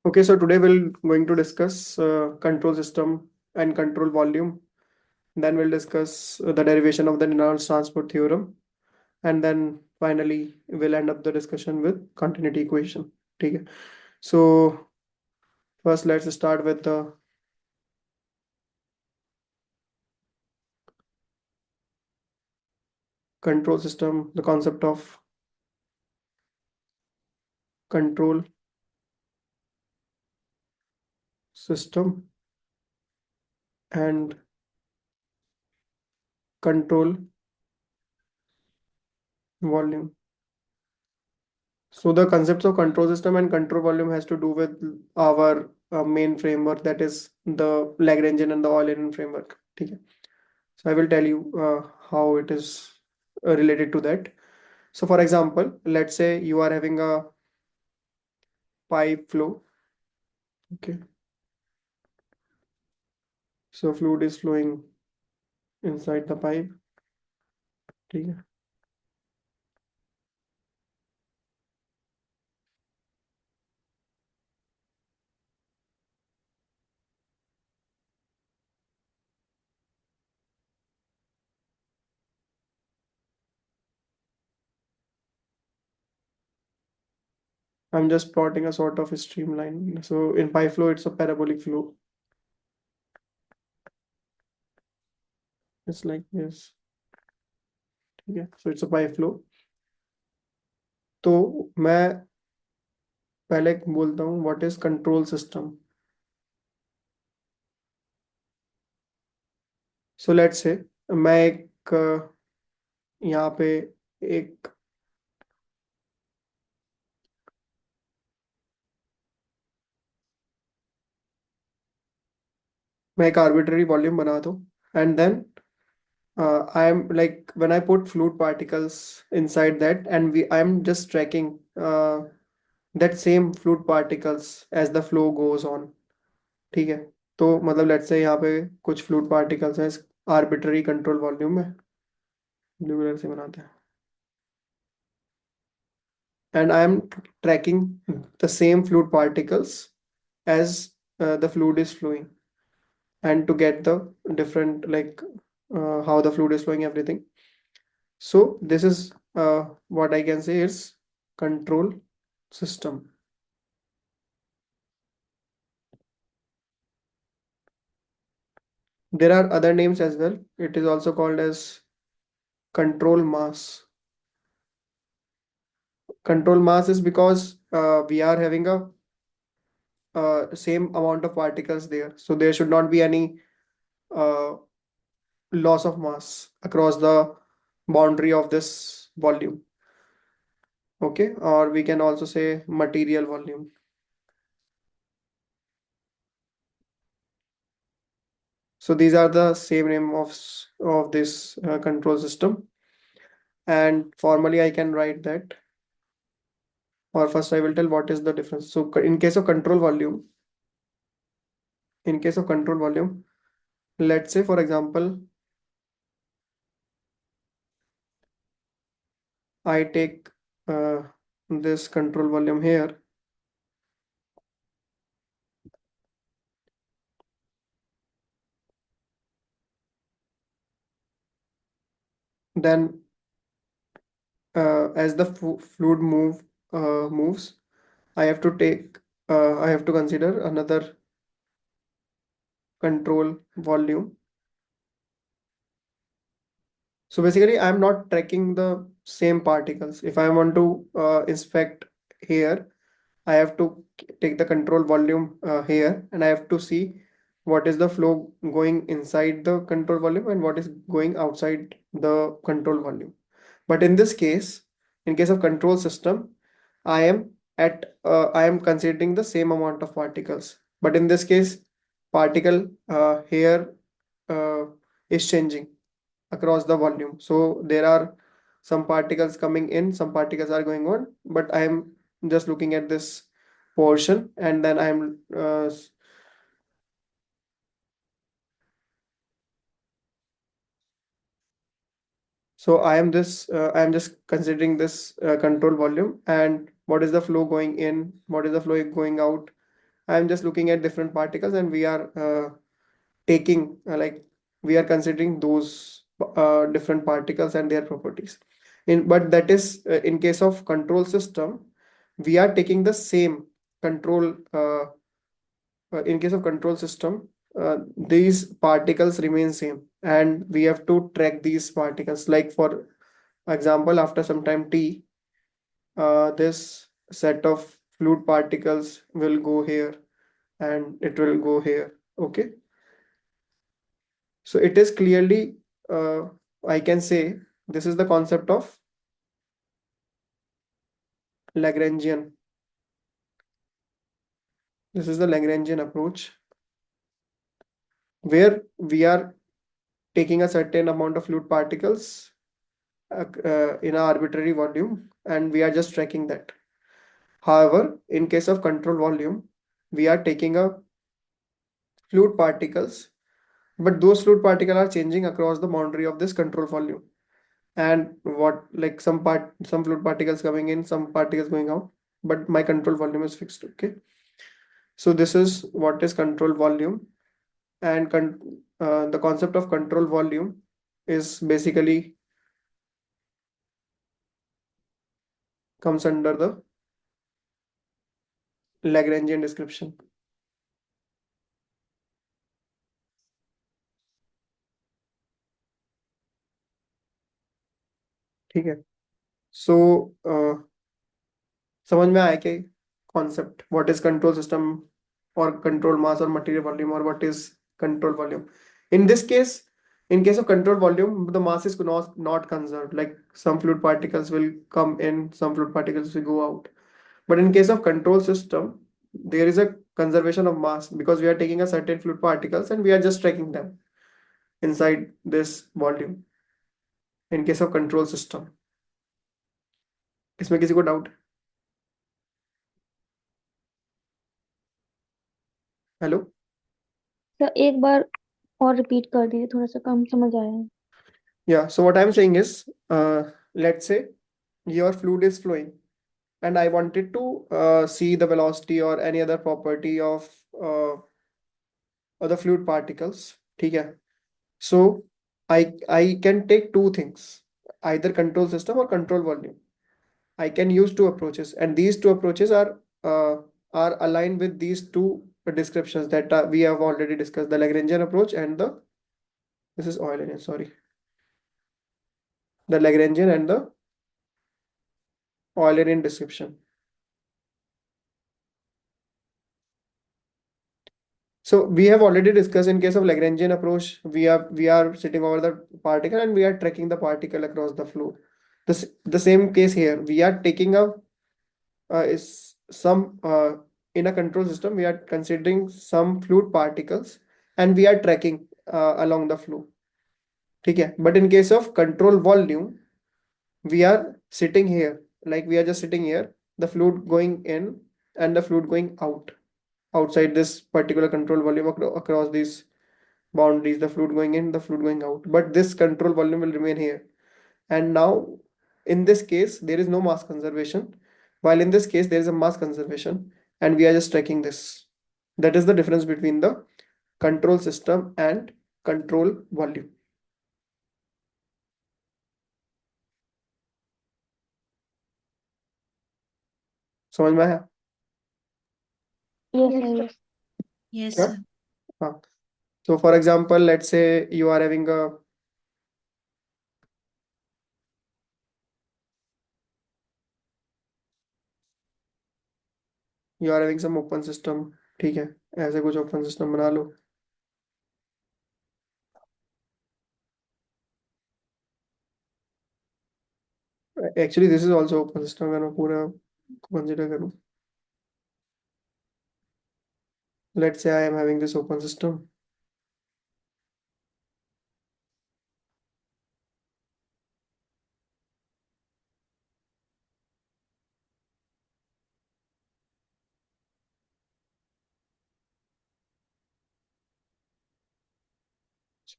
Okay, so today we're going to discuss control system and control volume. Then we'll discuss the derivation of the Reynolds transport theorem, and then finally we'll end up the discussion with continuity equation. Okay. So first, let's start with the control system, the concept of control system and control volume. So the concepts of control system and control volume has to do with our main framework, that is the Lagrangian and the Euler framework. Okay. So I will tell you how it is related to that. So for example, let's say you are having a pipe flow. Okay. So fluid is flowing inside the pipe. Okay. I'm just plotting a sort of a streamline. So in pipe flow, it's a parabolic flow. It's like this. Okay. So it's a pipe flow. तो मैं पहले बोलता हूँ what is control system. So let's say मैं एक यहाँ पे एक मैं एक आर्बिट्ररी वॉल्यूम बना दूँ and then I am like when I put fluid particles inside that and I am just tracking that same fluid particles as the flow goes on. ठीक है. तो मतलब लेट्स से यहाँ पे कुछ फ्लूइड पार्टिकल्स हैं आर्बिट्ररी कंट्रोल वॉल्यूम में, blue colour से बनाते हैं, and I am tracking the same fluid particles as the fluid is flowing, and to get the different like how the fluid is flowing, everything. So this is what I can say is control system. There are other names as well. It is also called as control mass. Control mass is because we are having a same amount of particles there, so there should not be any uh, loss of mass across the boundary of this volume. Okay, or we can also say material volume. So these are the same name of this control system, and formally I can write that, or first I will tell what is the difference. So in case of control volume, in case of control volume, let's say for example I take this control volume here, then as the fluid moves, I have to take I have to consider another control volume. So basically, I'm not tracking the same particles. If I want to inspect here, I have to take the control volume here, and I have to see what is the flow going inside the control volume and what is going outside the control volume. But in this case, in case of control system, I am considering the same amount of particles. But in this case, particle here uh, is changing across the volume. So there are some particles coming in, some particles are going on, but I am just looking at this portion, and then I'm so I am just considering this control volume and what is the flow going in, what is the flow going out, I'm just looking at different particles, and we are taking like we are considering those different particles and their properties. But that is in case of control system, we are taking the same control. In case of control system, these particles remain same, and we have to track these particles. Like for example, after some time t, this set of fluid particles will go here and it will go here. Okay, so it is clearly, I can say, this is the concept of Lagrangian. This is the Lagrangian approach where we are taking a certain amount of fluid particles in an arbitrary volume, and we are just tracking that. However, in case of control volume, we are taking a fluid particles, but those fluid particles are changing across the boundary of this control volume. And what, like some fluid particles coming in, some particles going out, but my control volume is fixed. Okay, so this is what is control volume. And the concept of control volume is basically comes under the Lagrangian description. ठीक है, so समझ में आया कि concept what is control system or control mass or material volume, or what is control volume. In this case, in case of control volume, the mass is not conserved. Like some fluid particles will come in, some fluid particles will go out. But in case of control system, there is a conservation of mass, because we are taking a certain fluid particles and we are just tracking them inside this volume. In case of control system, इसमें किसी को doubt? Hello? तो एक बार और repeat कर दीजिए, थोड़ा सा कम समझ आया है। Yeah, so what I'm saying is, let's say your fluid is flowing, and I wanted to see the velocity or any other property of other fluid particles. ठीक है? So I can take two things, either control system or control volume. I can use two approaches, and these two approaches uh, are aligned with these two descriptions that we have already discussed: the Lagrangian approach and the, this is Euler, sorry, the Lagrangian and the Eulerian description. So we have already discussed, in case of Lagrangian approach, we are sitting over the particle and we are tracking the particle across the flow. The same case here, we are taking a is some in a control system, we are considering some fluid particles and we are tracking along the flow. ठीक है? But in case of control volume, we are sitting here, like we are just sitting here, the fluid going in and the fluid going out, outside this particular control volume across these boundaries, the fluid going in, the fluid going out, but this control volume will remain here. And now in this case there is no mass conservation, while in this case there is a mass conservation, and we are just tracking this. That is the difference between the control system and control volume. समझ में आया? Yes sir, yes. Yes, क्या? sir. हाँ, so for example, let's say you are having a some open system. ठीक है, ऐसे कुछ open system बना लो. Actually this is also open system अगर मैं पूरा consider करूँ. Let's say I am having this open system.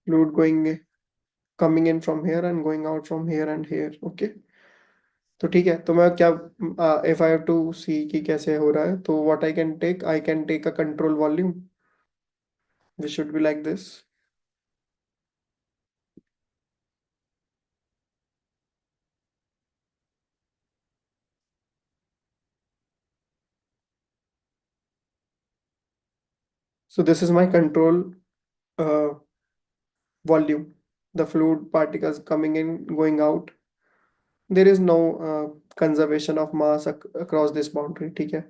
Fluid coming in from here and going out from here and here. Okay. तो ठीक है, तो मैं क्या, if I have to see कि कैसे हो रहा है, तो what I can take a control volume which should be like this. So this is my control uh, volume. The fluid particles coming in, going out. There is no conservation of mass across this boundary. ठीक है.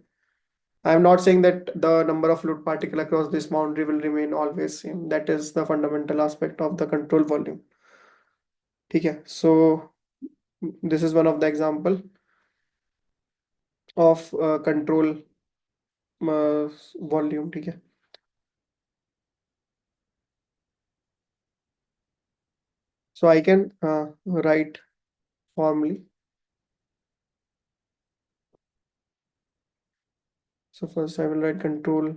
I am not saying that the number of fluid particle across this boundary will remain always same. That is the fundamental aspect of the control volume. ठीक है. So this is one of the example of control volume. ठीक है. So I can write formally. So first I will write control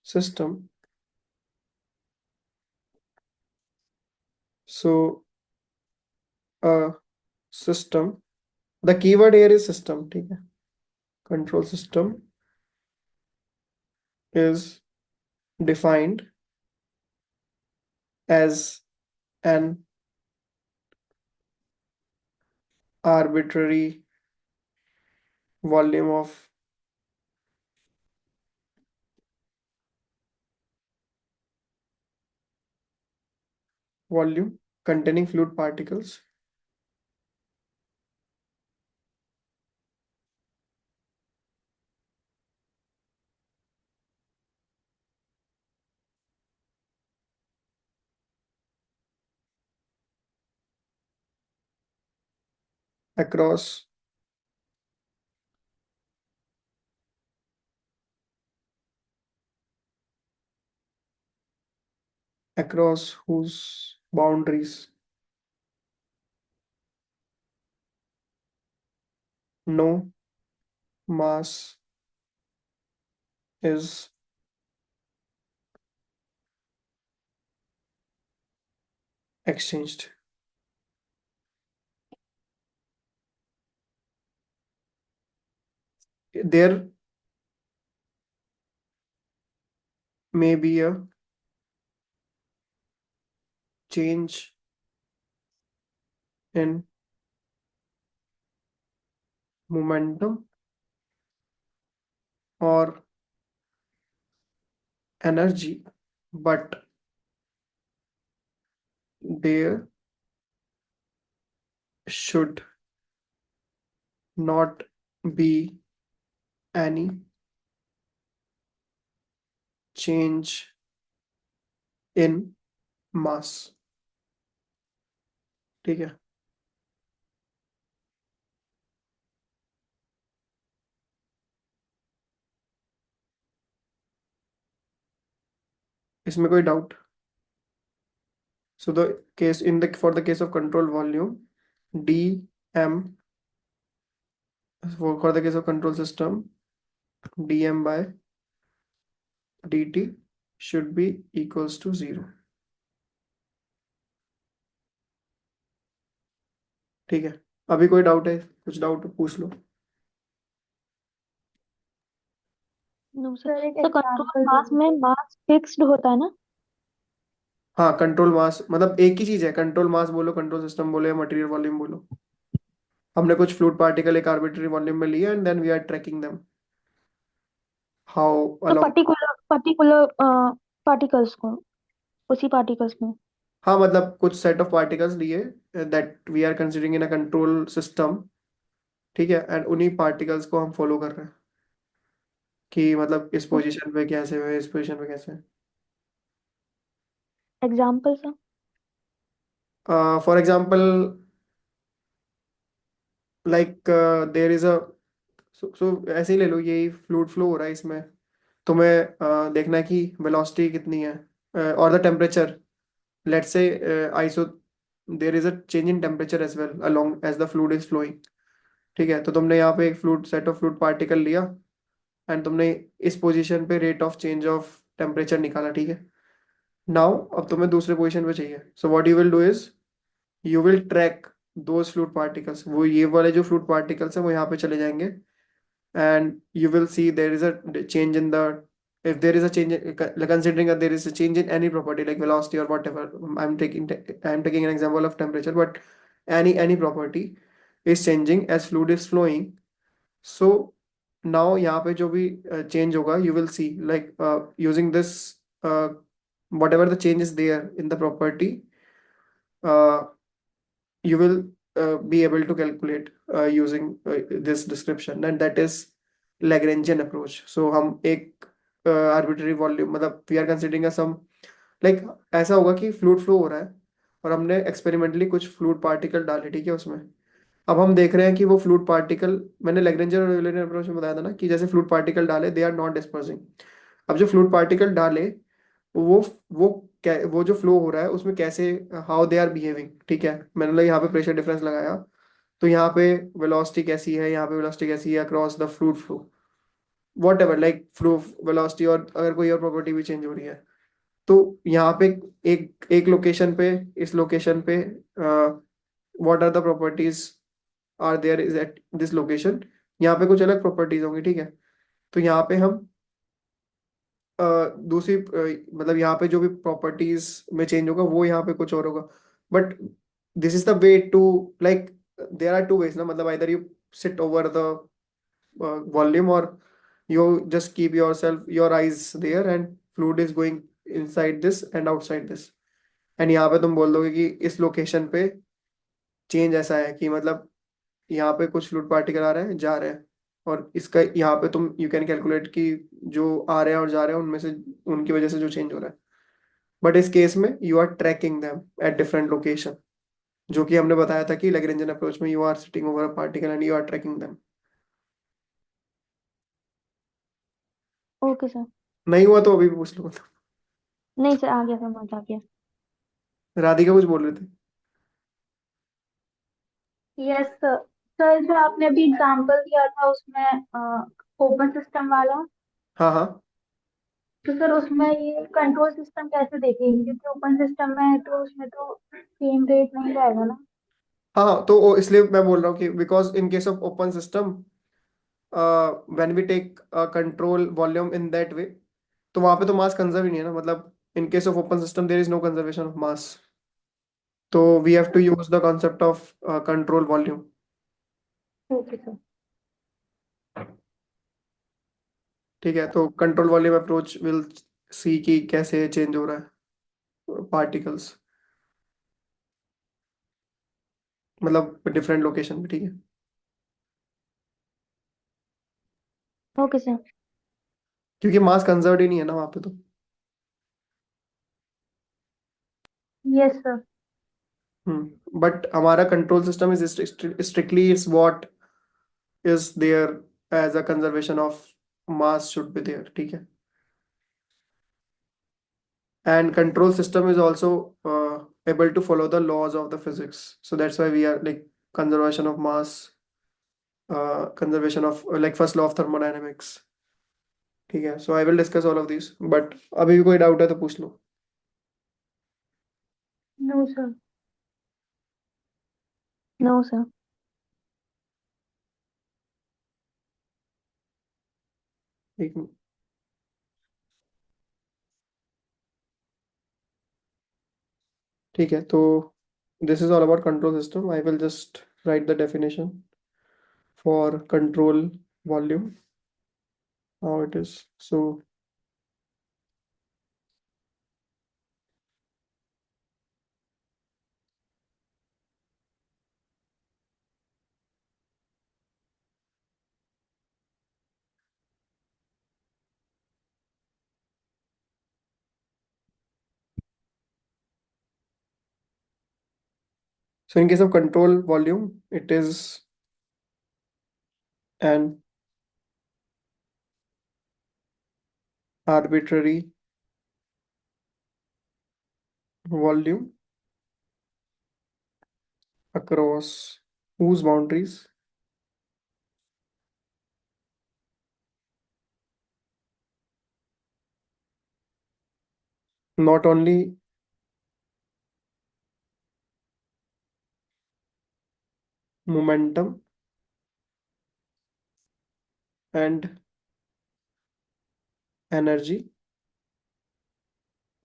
system. So system, the keyword here is system. ठीक है. Control system is defined as an arbitrary volume of volume containing fluid particles across whose boundaries no mass is exchanged. There may be a change in momentum or energy, but there should not be any change in mass. ठीक है. इसमें कोई doubt? So the case in the for the case of control volume, dm, for the case of control system, dm by dt should be equals to 0. ठीक है. अभी कोई doubt है? कुछ डाउट पूछ लो. No sir sir. एक तो कंट्रोल एग्जांपल मास में मास फिक्स्ड होता है ना? हाँ, कंट्रोल मास मतलब एक ही चीज है. कंट्रोल मास बोलो, कंट्रोल सिस्टम बोलो, या मटेरियल वॉल्यूम बोलो. हमने कुछ फ्लूइड पार्टिकल एक आर्बिट्री वॉल्यूम में लिया and then we are tracking them how तो अलोंग. पर्टिकुलर पार्टिकल्स को, उसी पार्टिकल्स में. हाँ, मतलब कुछ सेट ऑफ पार्टिकल्स लिए that we are considering in a control system. ठीक है. एंड उन्हीं पार्टिकल्स को हम फॉलो कर रहे हैं कि मतलब इस पोजीशन पे कैसे है, इस पोजीशन पे कैसे एग्जाम्पल सर. है. For example, like there is a, so ऐसे ही ले लो, यही फ्लूइड फ्लो हो रहा है इसमें. तुम्हें देखना है कि वेलोसिटी कितनी है और द टेम्परेचर. लेट्स से आइसो there is a change in temperature as well along as the fluid is flowing. ठीक है. तो तुमने यहाँ पे एक fluid set of fluid particle लिया एंड तुमने इस पोजीशन पे rate of change of temperature निकाला. ठीक है. नाउ अब तुम्हें दूसरे पोजीशन पे चाहिए. So what you will do is you will track those fluid particles, वो ये वाले जो फ्लूइड पार्टिकल्स हैं वो यहाँ पे चले जाएंगे, and you will see there is a change in the, if there is a change considering that there is a change in any property like velocity or whatever. I'm taking an example of temperature, but any property is changing as fluid is flowing. So now यहाँ पे जो भी change होगा, you will see like using this, uh, whatever the change is there in the property, uh, you will be able to calculate using this description, and that is Lagrangian approach. So हम एक arbitrary volume, मतलब we are considering a sum, like ऐसा होगा कि fluid flow हो रहा है और हमने experimentally कुछ fluid particle डाले, ठीक है उसमें। अब हम देख रहे हैं कि वो फ्लूइड पार्टिकल, मैंने लैग्रेंजन और यूलर अप्रोच में बताया था ना कि जैसे फ्लूइड पार्टिकल डाले दे आर नॉट डिस्पर्सिंग। अब जो फ्लूइड पार्टिकल डाले वो वो वो जो फ्लो हो रहा है उसमें कैसे, हाउ दे आर बिहेविंग, ठीक है। मैंने मतलब यहाँ पे प्रेशर डिफरेंस लगाया, तो यहाँ पे वेलोसिटी कैसी है, यहाँ पे वेलोसिटी कैसी है across the fluid flow, what ever like flow velocity, और अगर कोई और प्रॉपर्टी भी चेंज हो रही है तो यहाँ पे एक एक लोकेशन पे, इस लोकेशन पे what are the properties are there is at this location, यहाँ पे कुछ अलग प्रॉपर्टीज होंगी, ठीक है। तो यहाँ पे हम दूसरी मतलब यहाँ पे जो भी प्रॉपर्टीज में चेंज होगा वो यहाँ पे कुछ और होगा, but this is the way to, like there are two ways ना, मतलब either you sit over the volume और you just keep your eyes there and fluid is going inside this and outside this, and यहाँ पे तुम बोल दोगे कि इस लोकेशन पे चेंज ऐसा है कि मतलब यहाँ पे कुछ फ्लूइड पार्टिकल आ रहे हैं जा रहे हैं, और इसका यहाँ पे तुम यू कैन कैलकुलेट कि जो आ रहे हैं और जा रहे हैं उनमें से उनकी वजह से जो चेंज हो रहा है, बट इस केस में you are tracking them at different location, जो कि हमने बताया था कि लैग्रेंजियन अप्रोच में you are sitting over a particle and you are tracking them. Okay sir. नहीं हुआ तो अभी भी पूछ लो। नहीं सर, आ गया, समझ आ गया। राधिका कुछ बोल रहे थे। Yes sir. सर जो आपने अभी एग्जांपल दिया था उसमें ओपन सिस्टम वाला, हाँ हाँ। तो सर उसमें ये कंट्रोल सिस्टम कैसे देखेंगे, क्योंकि ओपन सिस्टम में है तो उसमें तो सेम रेट नहीं रहेगा ना। हाँ तो इसलिए मैं बोल रहा हूँ कि because in case of open system when we take control volume in that way, तो वहां पे तो मास कंजर्व ही नहीं है ना, मतलब in case of open system there is no conservation of mass, तो we have to use the concept of control volume. Okay sir. ठीक है, तो control volume approach will see कि कैसे चेंज हो रहा है पार्टिकल्स, मतलब डिफरेंट लोकेशन पे, ठीक है। Okay sir. क्योंकि मास कंजर्व ही नहीं है ना वहां पे तो। Yes sir. बट हमारा control system is strictly it's what is there as a conservation of mass should be there, ठीक है। And control system is also able to follow the laws of the physics, so that's why we are like conservation of mass, conservation of like first law of thermodynamics, ठीक है। So I will discuss all of these, but अभी भी कोई doubt है तो पूछ लो। No sir. No sir. एक मिनट। ठीक है, तो this is all about control system. I will just write the definition for control volume, how it is. So in case of control volume, it is an arbitrary volume across whose boundaries not only momentum and energy,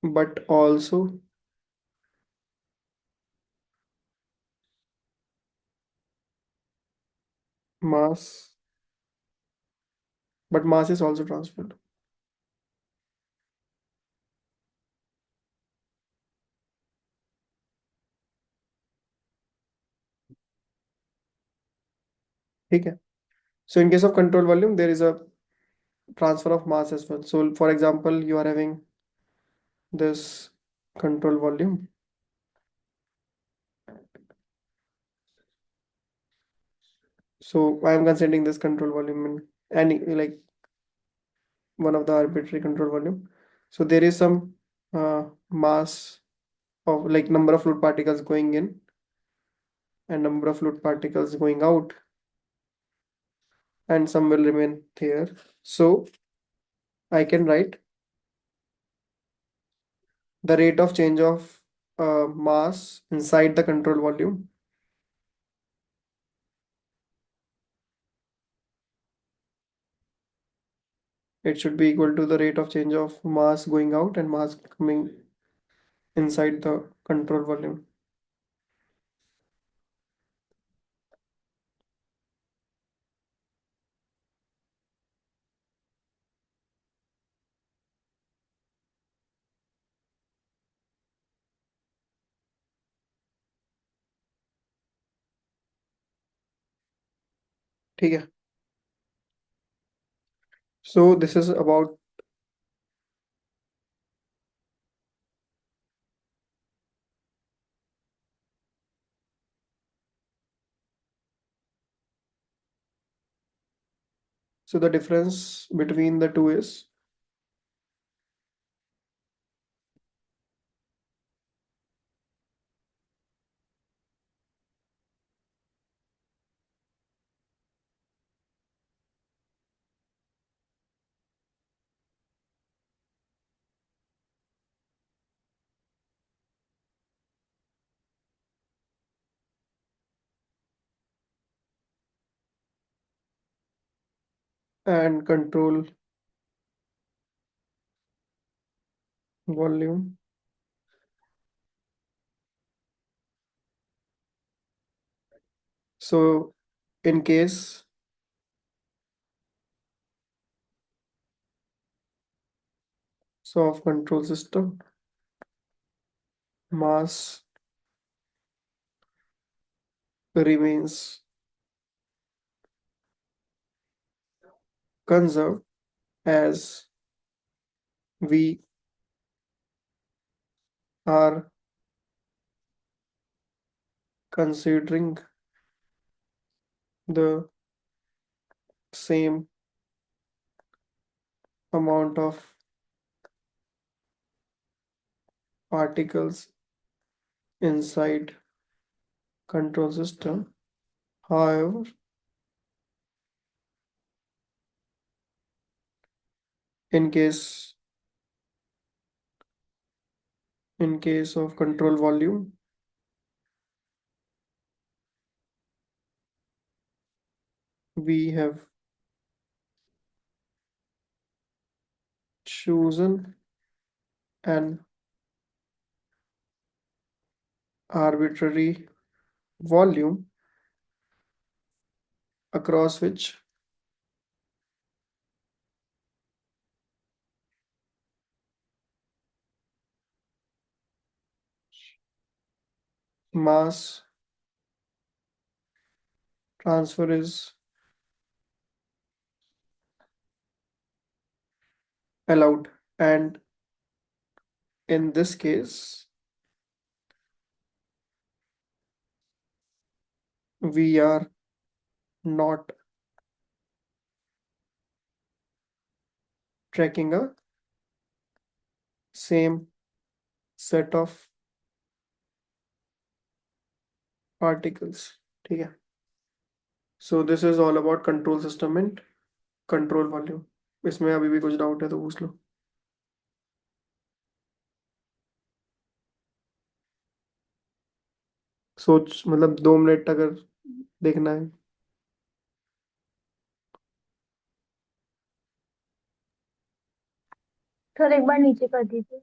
but also mass, but mass is also transferred. ठीक है. So in case of control volume, there is a transfer of mass as well. So for example, you are having this control volume. So I am considering this control volume in any like one of the arbitrary control volume. So there is some mass of like number of fluid particles going in and number of fluid particles going out, and some will remain there. So I can write the rate of change of mass inside the control volume. It should be equal to the rate of change of mass going out and mass coming inside the control volume. ठीक है. So this is about so the difference between the two is and control volume. So in case of control system, mass remains conserved as we are considering the same amount of particles inside control system. However, in case of control volume, we have chosen an arbitrary volume across which mass transfer is allowed, and in this case we are not tracking a same set of particles. ठीक है. So this is all about control system and control volume. इसमें अभी भी कुछ doubt है तो पूछ लो. सोच मतलब 2 मिनट अगर देखना है। सर एक बार नीचे कर दीजिए।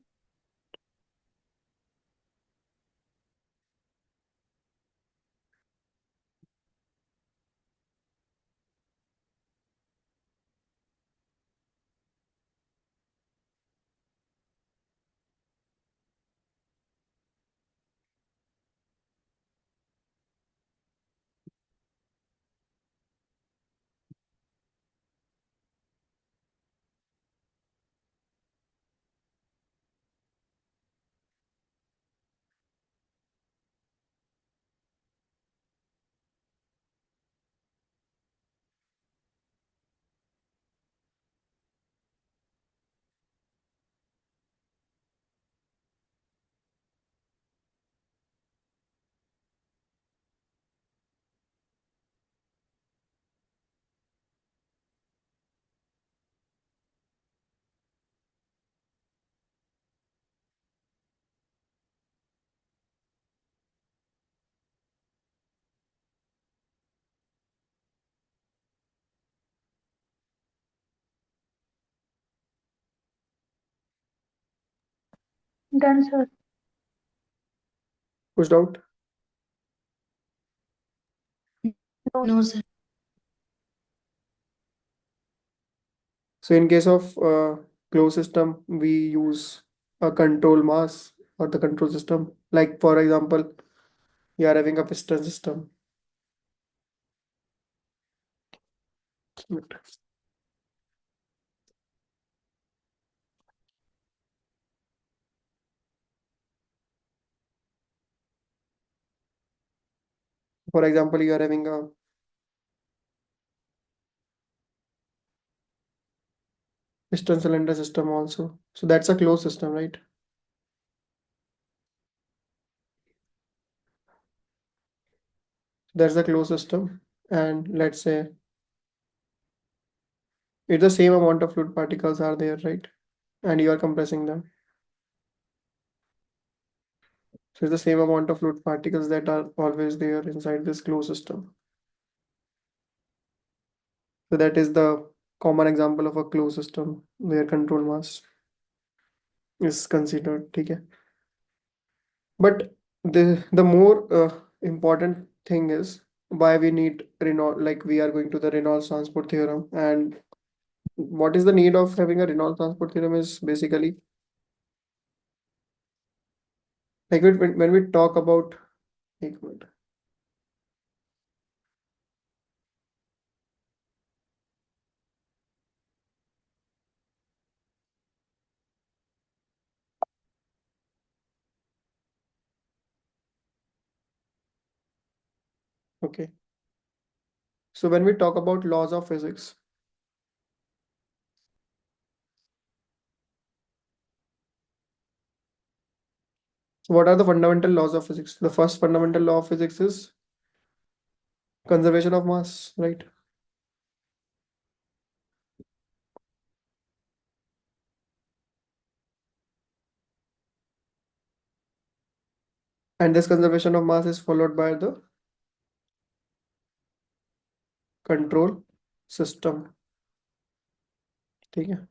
Done sir. कुछ doubt? No, sir. So in case of closed system, we use a control mass or the control system. Like for example, you are having a piston system. For example, you are having a piston cylinder system also. So that's a closed system, right? That's the closed system. And let's say it's the same amount of fluid particles are there, right? And you are compressing them. So it's the same amount of fluid particles that are always there inside this closed system. So that is the common example of a closed system where control mass is considered. ठीक है? But the more important thing is why we need Reynolds, like we are going to the Reynolds transport theorem. And what is the need of having a Reynolds transport theorem is basically like when we talk about, एक minute. Okay. So when we talk about laws of physics, what are the fundamental laws of physics? The first fundamental law of physics is conservation of mass, right? And this conservation of mass is followed by the control system. ठीक है?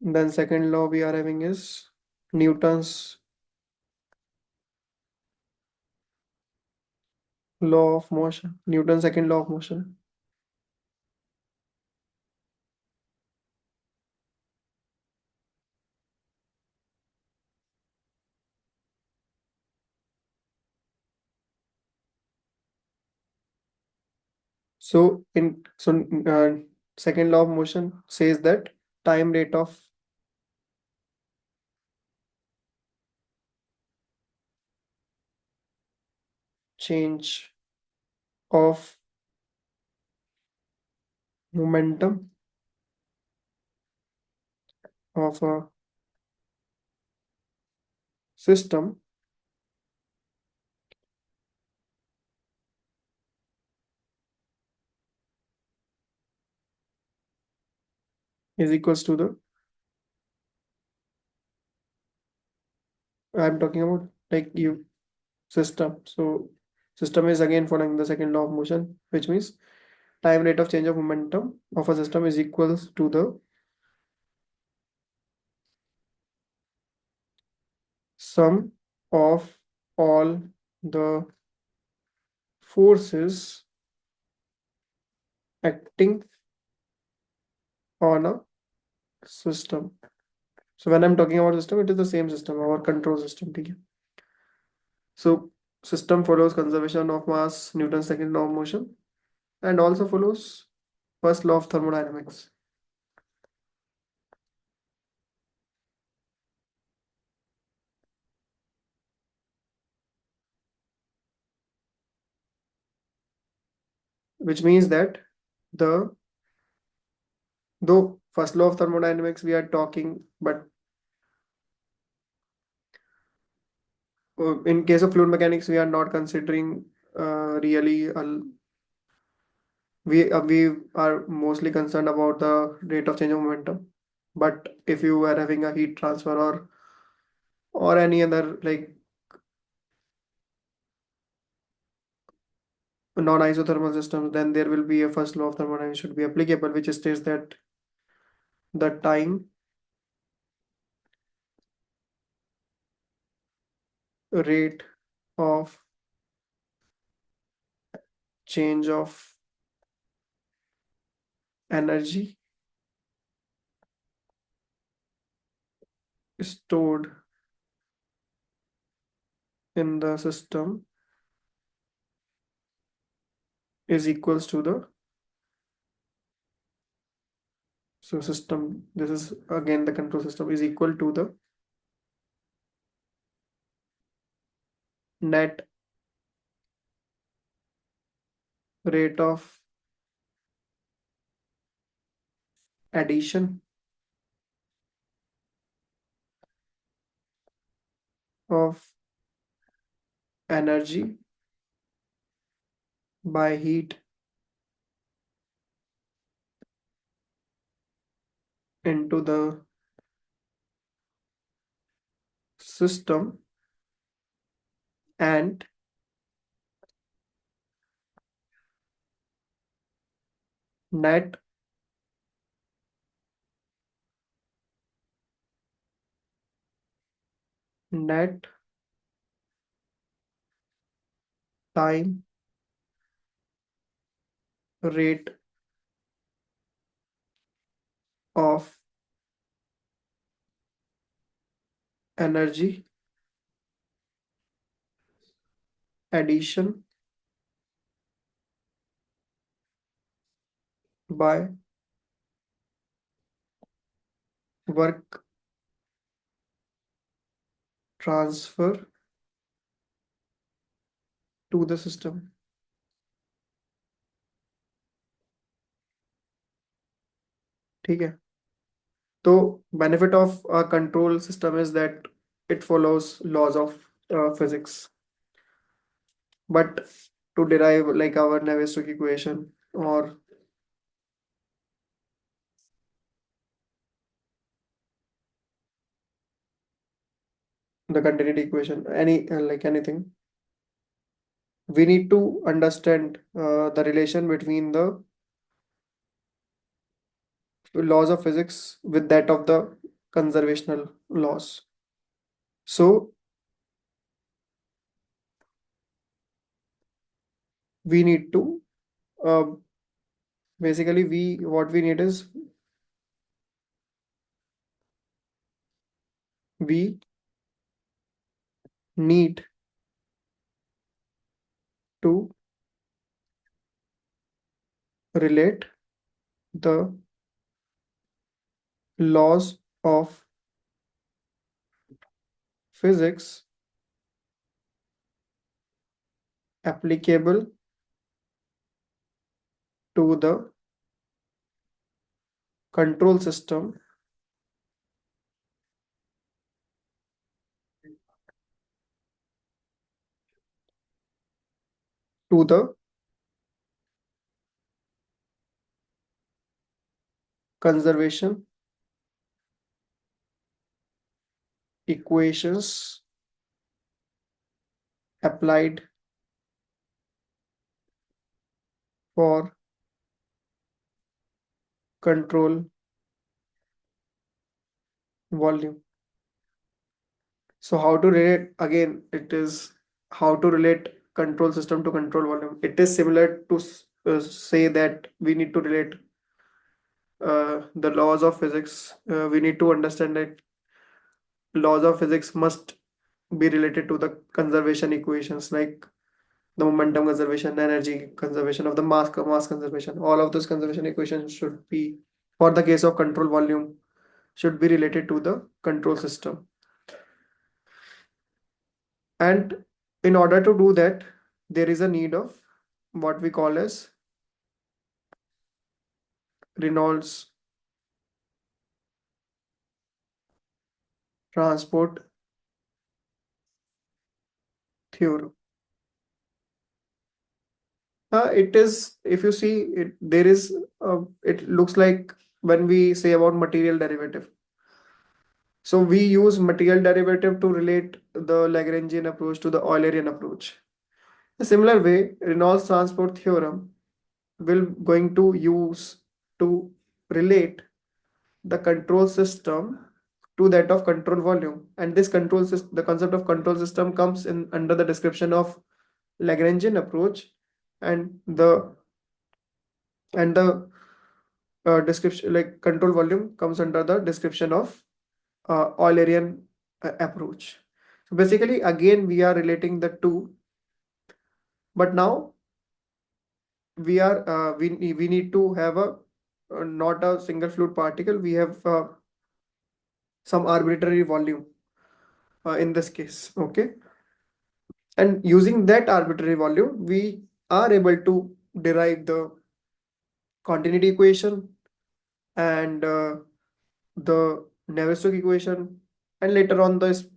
Then second law we are having is Newton's law of motion. Newton's second law of motion. So second law of motion says that time rate of change of momentum of a system is equals to the I'm talking about like you system. So system is again following the second law of motion, which means time rate of change of momentum of a system is equals to the sum of all the forces acting on a system. So when I'm talking about system, it is the same system, our control system. Okay? So system follows conservation of mass, Newton's second law of motion, and also follows first law of thermodynamics. Which means that the though first law of thermodynamics we are talking, but in case of fluid mechanics we are not considering really we are mostly concerned about the rate of change of momentum. But if you are having a heat transfer or any other like non-isothermal systems, then there will be a first law of thermodynamics should be applicable, which states that the time rate of change of energy stored in the system is equals to the so system, this is again the control system, is equal to the net rate of addition of energy by heat into the system and net net time rate of energy addition by work transfer to the system. ठीक है. तो benefit of a control system is that it follows laws of physics. But to derive like our Navier-Stokes equation or the continuity equation, any like anything, we need to understand the relation between the laws of physics with that of the conservational laws. So we need to uh, basically we what we need is we need to relate the laws of physics applicable to the control system to the conservation equations applied for control volume. So how to relate, again, it is how to relate control system to control volume. It is similar to say that we need to relate the laws of physics. We need to understand that laws of physics must be related to the conservation equations, like the momentum conservation, energy conservation of the mass conservation. All of those conservation equations should be, for the case of control volume, should be related to the control system. And in order to do that, there is a need of what we call as Reynolds transport theorem. It is, if you see it, there is, it looks like when we say about material derivative. So we use material derivative to relate the Lagrangian approach to the Eulerian approach. A similar way, Reynolds transport theorem will going to use to relate the control system to that of control volume. And this control system, the concept of control system comes in under the description of Lagrangian approach, and the description, like control volume, comes under the description of Eulerian approach. So basically, again, we are relating the two, but now we need to have a not a single fluid particle. We have some arbitrary volume in this case. Okay, and using that arbitrary volume, we are able to derive the continuity equation and the Navier-Stokes equation, and later on the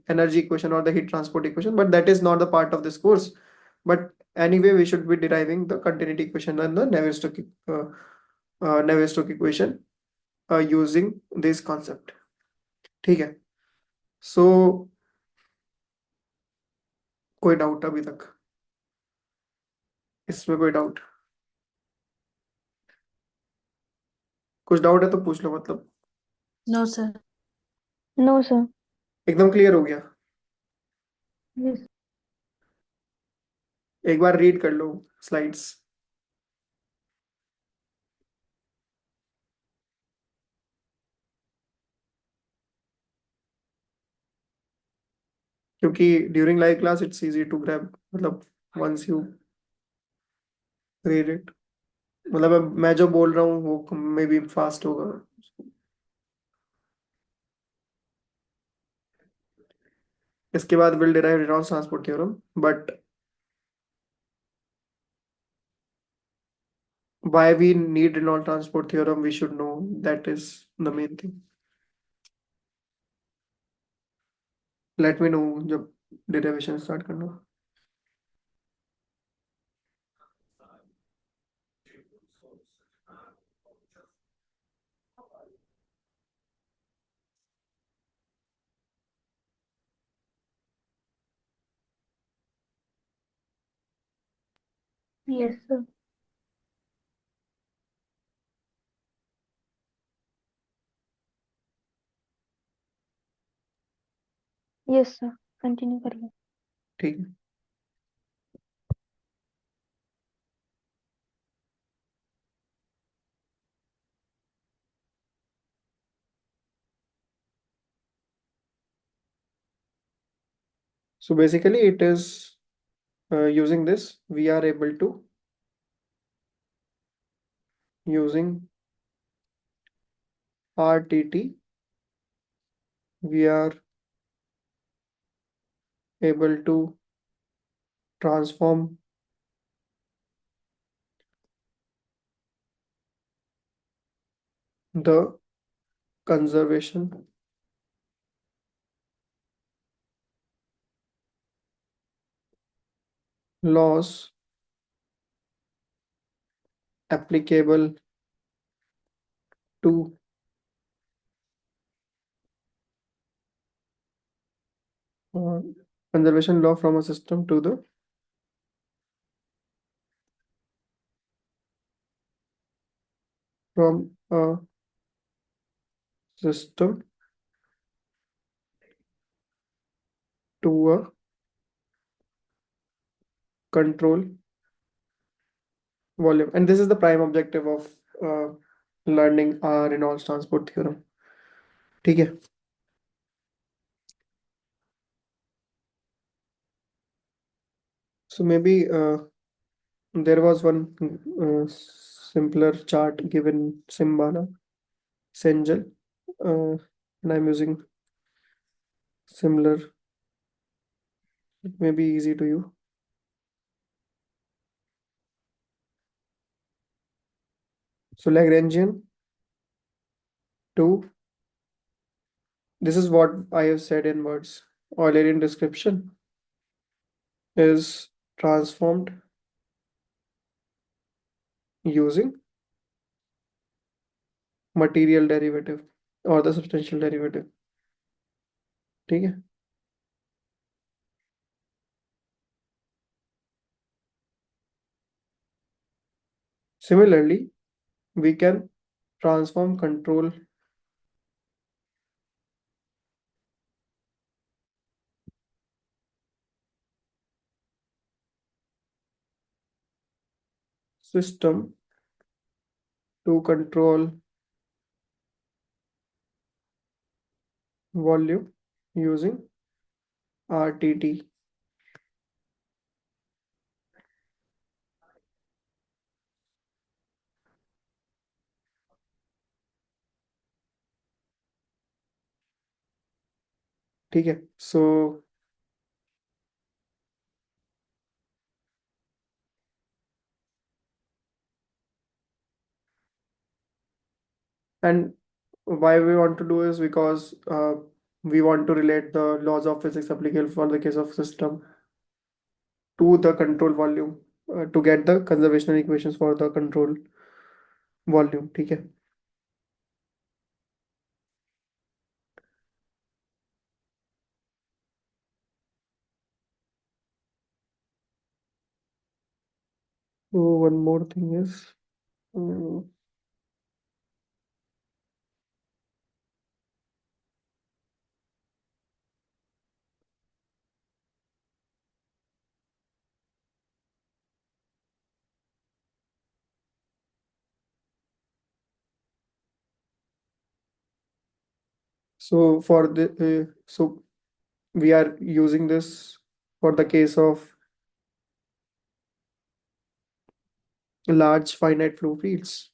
energy equation or the heat transport equation. But that is not the part of this course. But anyway, we should be deriving the continuity equation and the Navier-Stokes equation using this concept. ठीक है. So कोई doubt अभी तक इसमें? कोई doubt? कुछ doubt है तो पूछ लो, मतलब No, sir. No sir. एकदम क्लियर हो गया? यस. एक बार रीड कर लो स्लाइड्स. क्योंकि during live class it's easy to grab, मतलब वंस यू रीड इट, मतलब मैं जो बोल रहा हूँ वो मे बी फास्ट होगा. इसके बाद will derive Reynolds transport theorem, but why we need Reynolds transport theorem, we should know. That is the main thing. Let me know जब derivation start करना. Yes sir. Yes sir, continue करिए. ठीक है. So basically it is using this we are able to, using RTT, we are able to transform the conservation laws applicable to uh, conservation law from a system to the from a system to a control volume. And this is the prime objective of uh, learning Reynolds transport theorem. ठीक है. So maybe there was one simpler chart given Simbana, Senjal, and I'm using similar. It may be easy to you. So Lagrangian 2, this is what I have said in words. Eulerian description is transformed using material derivative or the substantial derivative. ठीक है. Similarly, we can transform control system to control volume using RTT. ठीक है. So and why we want to do is because we want to relate the laws of physics applicable for the case of system to the control volume to get the conservation equations for the control volume. ठीक है. So one more thing is so for the so we are using this for the case of large finite flow fields.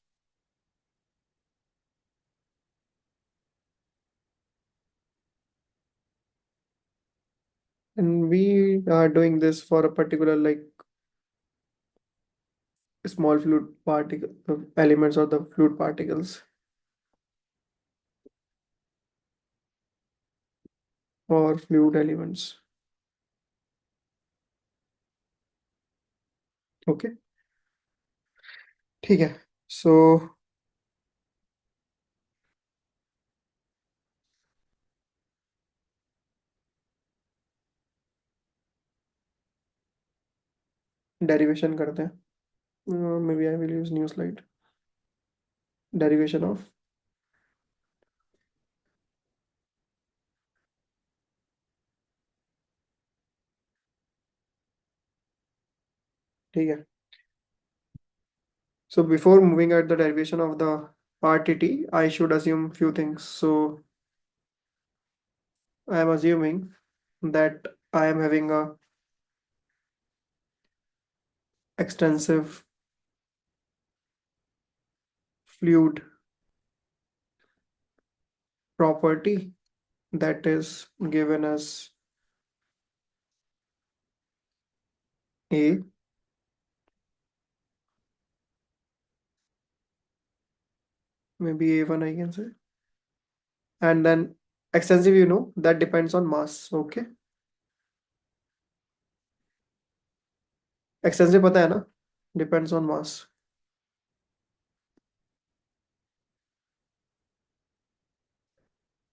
And we are doing this for a particular like small fluid particle elements or the fluid particles or fluid elements. Okay. ठीक है. So derivation करते हैं. Maybe I will use new slide. Derivation of ठीक है. So before moving at the derivation of the RTT, I should assume few things. So I am assuming that I am having a extensive fluid property that is given as A, maybe A1 I can say. And then extensive, that depends on mass. Okay. Extensive पता है ना? Depends on mass.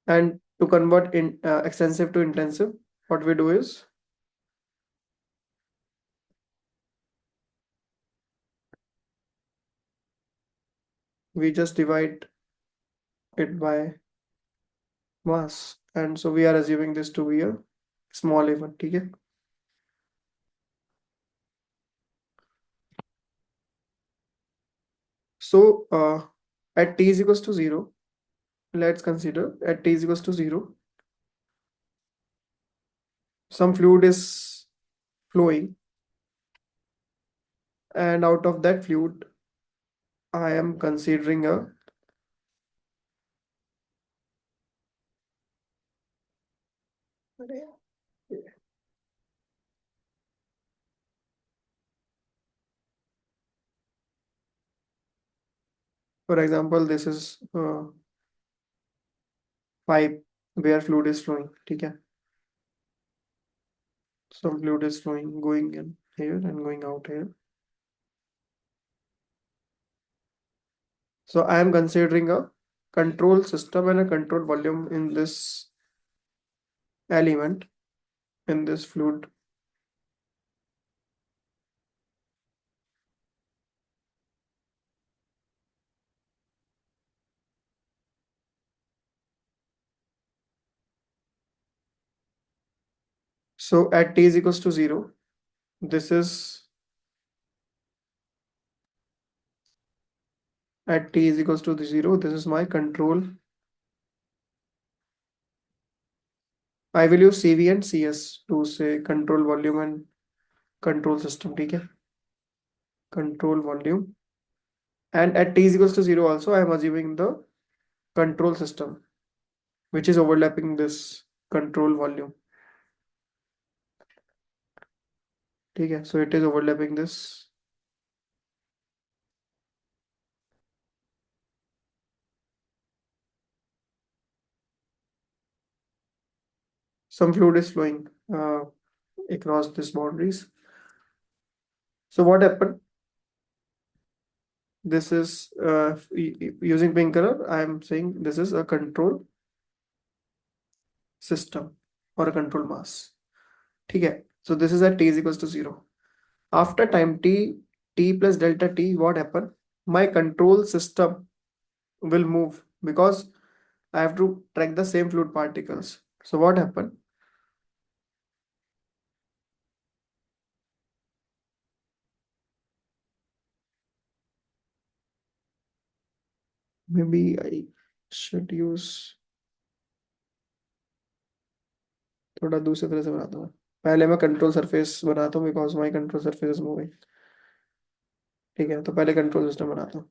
And to convert in extensive to intensive, what we do is we just divide it by mass, and so we are assuming this to be a small a1. ठीक है? So at t is equals to 0, let's consider at t is equals to 0, some fluid is flowing, and out of that fluid I am considering a for example, this is pipe where fluid is flowing. ठीक है? Some fluid is flowing, going in here and going out here. So I am considering a control system and a control volume in this element, in this fluid. So at t is equals to 0, this is at t is equals to 0, this is my control. I will use CV and CS to say control volume and control system. ठीक है? Control volume. And at t is equals to 0 also, I am assuming the control system, which is overlapping this control volume. ठीक है? So it is overlapping this. Some fluid is flowing across these boundaries. So what happened? This is using pink color. I am saying this is a control system or a control mass. ठीक है? So this is at t is equals to 0. After time t plus delta t, what happened? My control system will move because I have to track the same fluid particles. So what happened? Maybe I should use थोड़ा दूसरी तरह से बनाता हूँ. पहले मैं control surface बनाता हूँ because my control surface is moving. ठीक है, तो पहले कंट्रोल सिस्टम बनाता हूँ.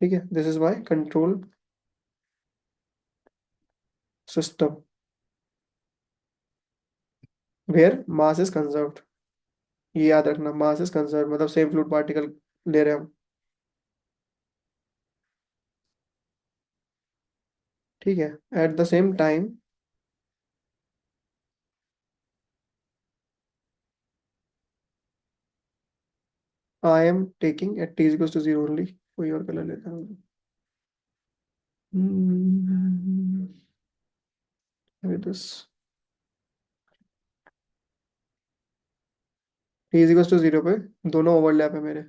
ठीक है, this is my control system where mass is conserved. ये याद रखना, मास इज कंजर्व्ड मतलब सेम फ्लूइड पार्टिकल ले रहे हैं हम. ठीक है, at the same time I am taking at t is equals to 0 only. कोई और कलर लेता हूँ. This t is equals to 0 पे दोनों ओवरलैप है मेरे,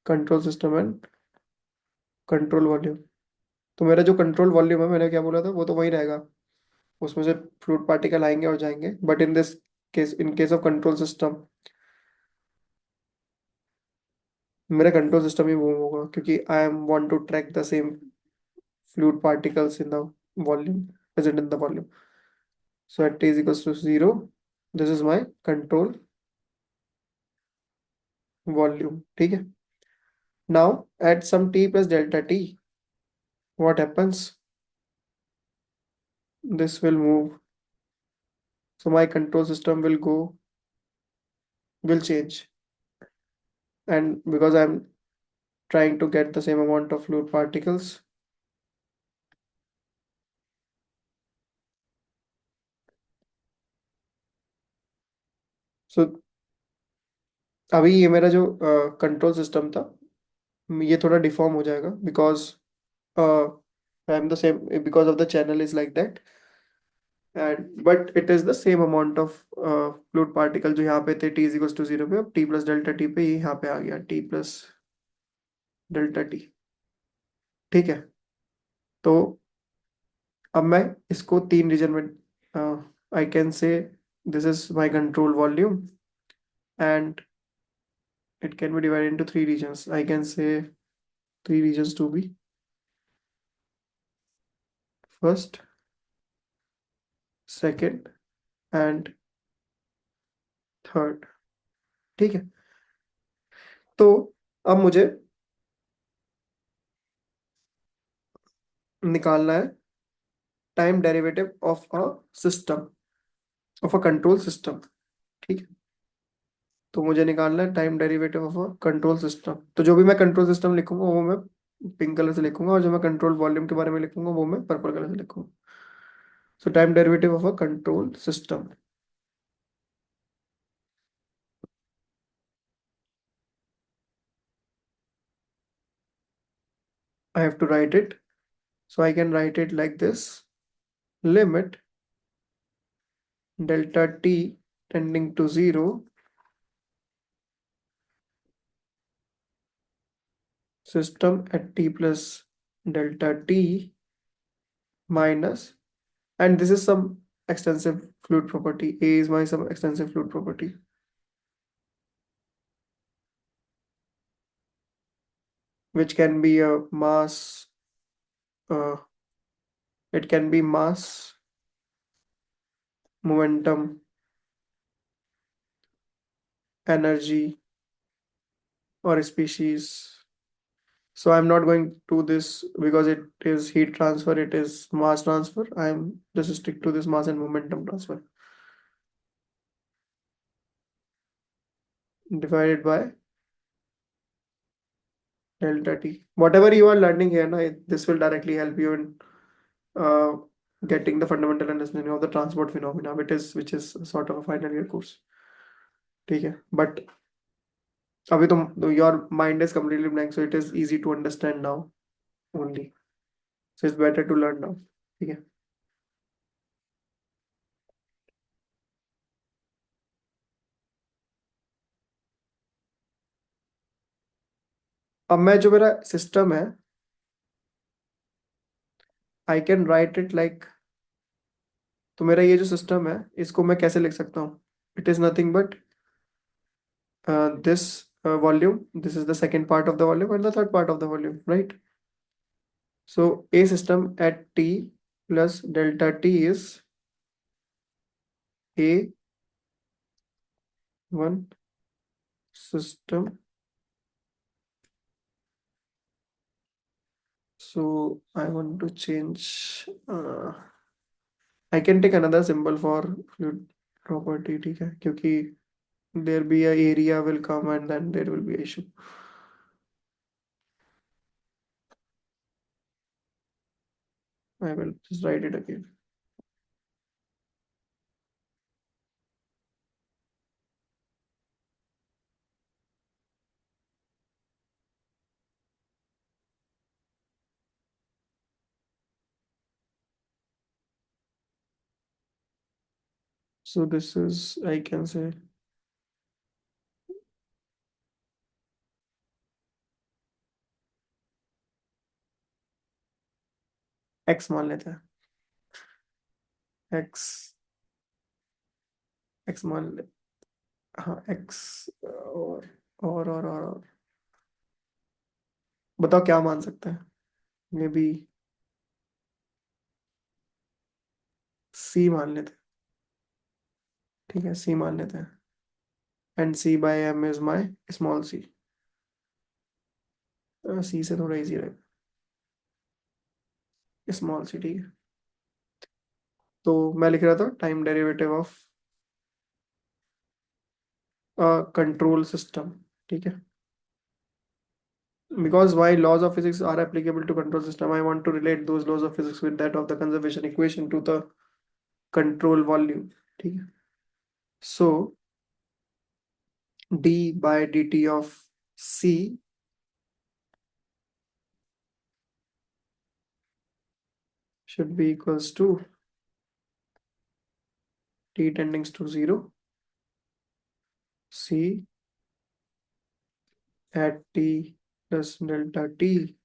control system and control volume. तो मेरा जो कंट्रोल वॉल्यूम है, मैंने क्या बोला था, वो तो वही रहेगा. उसमें से फ्लूइड पार्टिकल आएंगे और जाएंगे. But in this case, in case of control system, मेरा कंट्रोल सिस्टम ही मूव होगा क्योंकि I am want to track the same fluid particles in the volume present in the volume. So at t is equals to 0, this is my control volume. ठीक है. Now at some t plus delta t, what happens? This will move. So my control system will change. And because I'm trying to get the same amount of fluid particles, so अभी ये मेरा जो control system था, ये थोड़ा deform हो जाएगा because I am the same, because of the channel is like that. and but it is the same amount of fluid particle जो यहाँ पे थे t is equals to 0 पे, अब t plus delta t पे ये यहाँ पे आ गया t plus delta t। ठीक है, तो अब मैं इसको तीन रीजन में I can say this is my control volume and it can be divided into three regions. I can say three regions to be first, second and third। ठीक है, तो अब मुझे निकालना है time derivative of a system, of a control system. ठीक है, तो मुझे निकालना है time derivative of a control system. तो जो भी मैं कंट्रोल सिस्टम लिखूंगा वो मैं पिंक कलर से लिखूंगा, और जो मैं कंट्रोल वॉल्यूम के बारे में लिखूंगा वो मैं पर्पल कलर से लिखूंगा। सो time derivative of a control system, I have to write it. So I can write it like this: limit delta t tending to 0, system at t plus delta t minus, and this is some extensive fluid property. A is my some extensive fluid property, which can be a mass, uh, it can be mass, momentum, energy, or species. So I'm not going to this because it is heat transfer, it is mass transfer. I'm just stick to this mass and momentum transfer divided by delta t. Whatever you are learning here, na, this will directly help you in uh, getting the fundamental understanding of the transport phenomena, which is sort of a final year course. ठीक है, but अभी तुम your mind is completely blank, so it is easy to understand now only. So it's better to learn now. ठीक है, अब मैं जो मेरा सिस्टम है, I can write it like, तो मेरा ये जो सिस्टम है इसको मैं कैसे लिख सकता हूँ? It is nothing but this volume, this is the second part of the volume and the third part of the volume, right? So a system at t plus delta t is a one system. So I want to change, I can take another symbol for fluid property, ठीक है, क्योंकि there be a area will come and then there will be a issue. I will just write it again. So this is, I can say, x मान लेते हैं, x, x मान ले, हाँ x, और बताओ क्या मान सकते हैं? मे बी c मान लेते हैं, ठीक है, c मान लेते हैं, and c by m is my small c। c से थोड़ा इजी रहेगा, स्मॉल c, ठीक है। तो मैं लिख रहा था time derivative of control system, ठीक है, because why laws of physics are applicable to control system, I want to relate those laws of physics with that of the conservation equation to the control volume, ठीक है। So d by dt of c should be equals to t tending to 0, c at t plus delta t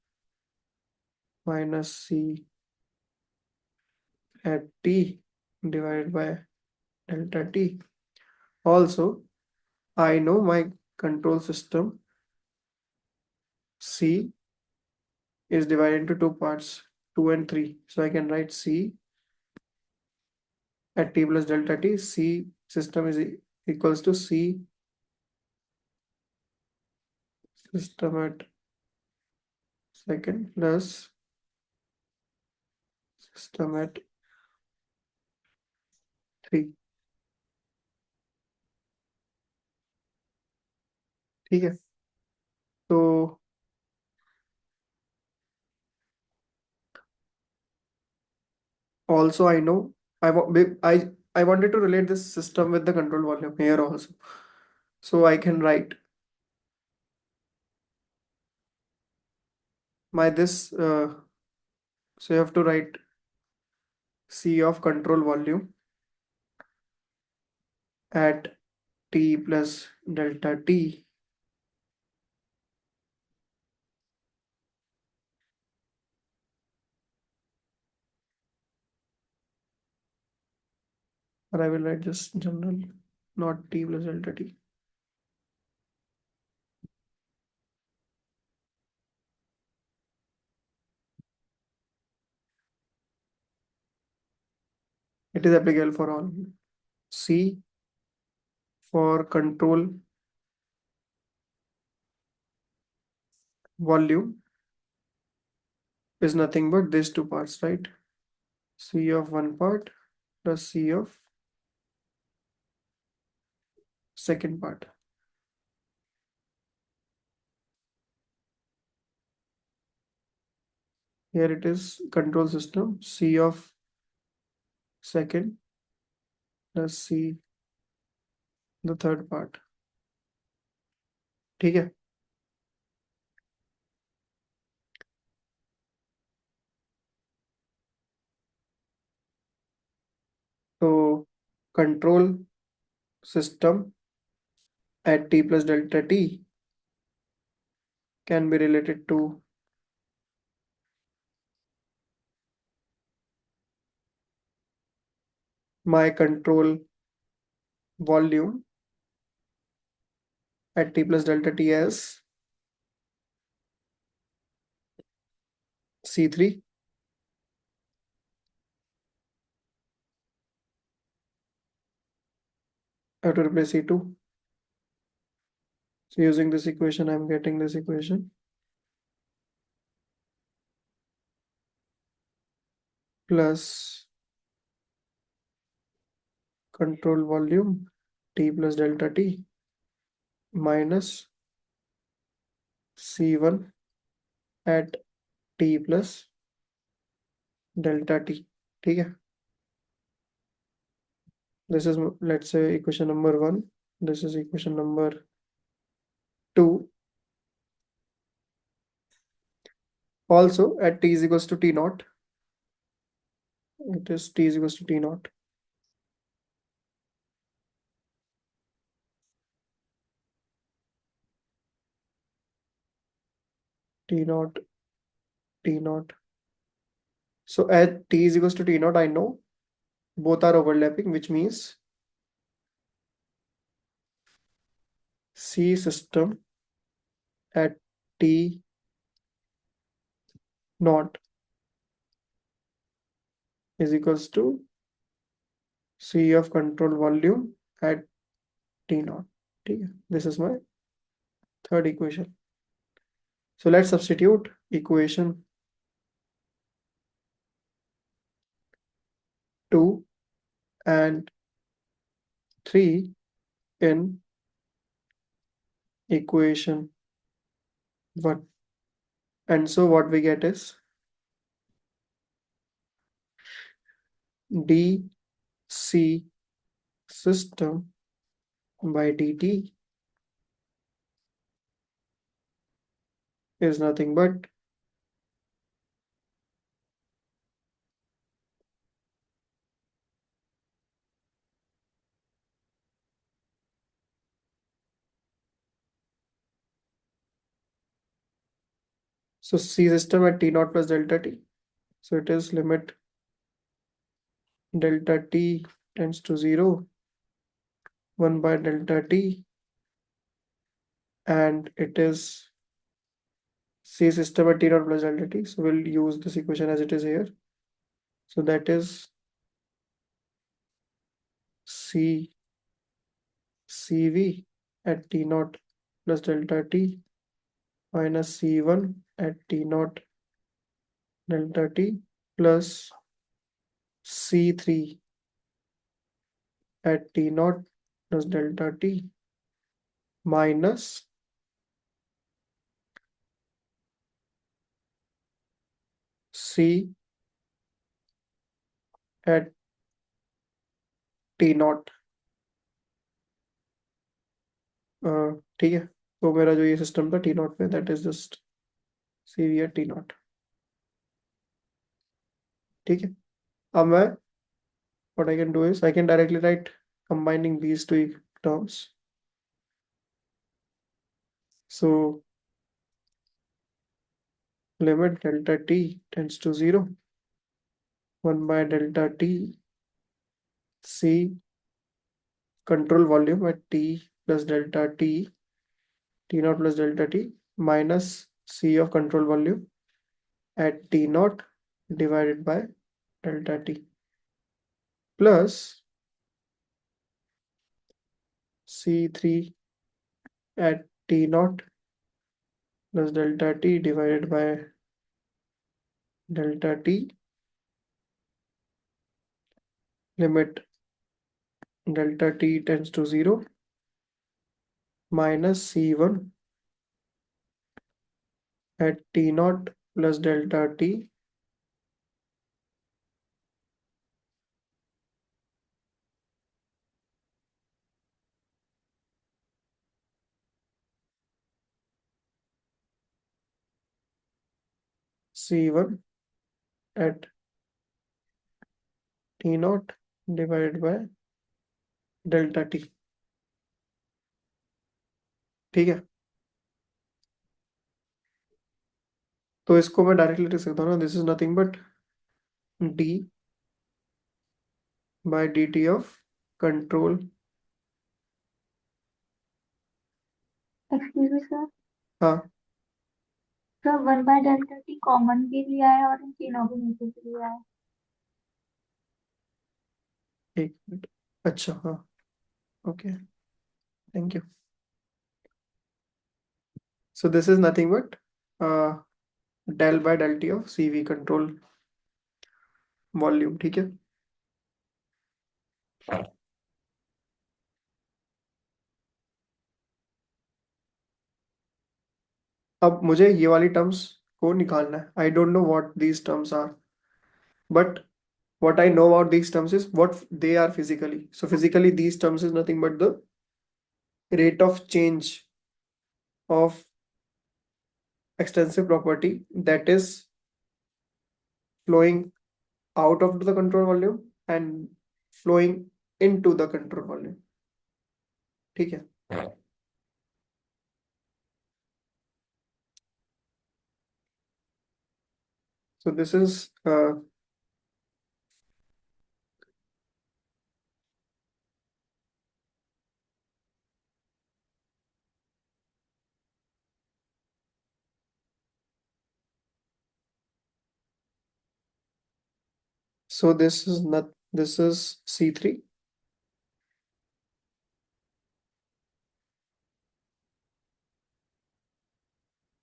minus c at t divided by delta t. Also, I know my control system C is divided into two parts, 2 and 3. So I can write C at t plus delta t. C system is equals to C system at second plus system at 3. ठीक है. तो also I know I wanted to relate this system with the control volume here also. So I can write my this so you have to write C of control volume at t plus delta t or I will write just general, not t plus delta t. It is applicable for all. C for control volume is nothing but these two parts, right? C of one part plus C of second part. Here it is control system C of second plus C the third part. ठीक है. So control system at t plus delta t can be related to my control volume at t plus delta t as C3 I have to replace C2. So using this equation, I'm getting this equation plus control volume t plus delta t minus C1 at t plus delta t. ठीक है. This is, let's say, equation number 1. This is equation number 2. Also at t is equals to t naught, it is t is equals to t naught. T naught, t naught. So at t is equals to t naught, I know both are overlapping, which means C system at t naught is equals to C of control volume at t naught. ठीक है. This is my third equation. So let's substitute equation 2 and 3 in equation 1. And so what we get is dc system by dt is nothing but So C system at T naught plus delta T. So it is limit delta T tends to 0, 1 by delta T, and it is C system at T naught plus delta T. So we'll use this equation as it is here. So that is C CV at T naught plus delta T minus C1 at T naught delta T plus C3 at T naught plus delta T minus C at T naught। ठीक है, तो मेरा जो ये system था T naught पे, that is just CV at T naught। ठीक है, अब मैं what I can do is I can directly write combining these two terms. So limit delta T tends to 0, 1 by delta T C control volume at T plus delta T, T naught plus delta T minus C of control volume at T naught divided by delta T plus C3 at T naught plus delta T divided by delta T, limit delta T tends to 0, minus C1 at T naught plus delta T C1 at T naught divided by delta T। ठीक है, तो इसको मैं directly लिख सकता हूँ ना, this is nothing but d by dt of control। Excuse me sir. हाँ, सर 1/Δt कॉमन भी लिया है और इन तीनों को नीचे से लिया है। एक मिनट, अच्छा हाँ, okay, thank you. So this is nothing but del by del t of CV control volume. ठीक है, अब मुझे ये वाली टर्म्स को निकालना है। I don't know what these terms are, but what I know about these terms is what they are physically. So physically these terms is nothing but the rate of change of extensive property that is flowing out of the control volume and flowing into the control volume। ठीक है, so this is so this is not, this is C3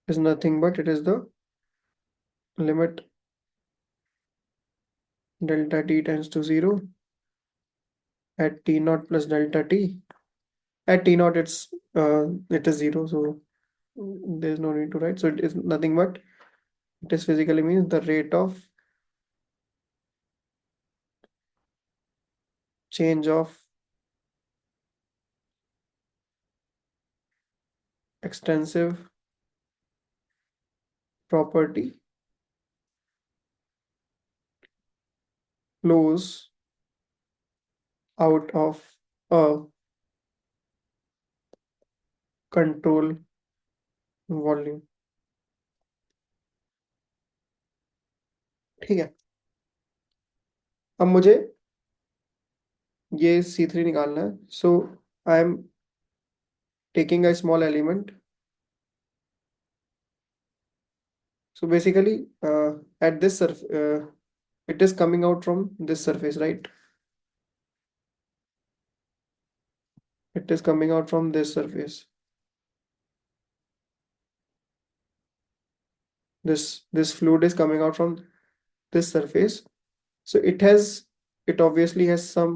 is nothing but it is the limit delta t tends to 0 at t naught plus delta t। At t naught it is 0, so there's no need to write. So it is nothing but it is physically means the rate of change of extensive property flows out of a control volume। ठीक है, अब मुझे ये C3 निकालना है. So I am taking a small element. So basically, at this surface, it is coming out from this surface, right? It is coming out from this surface. This fluid is coming out from this surface. So it obviously has some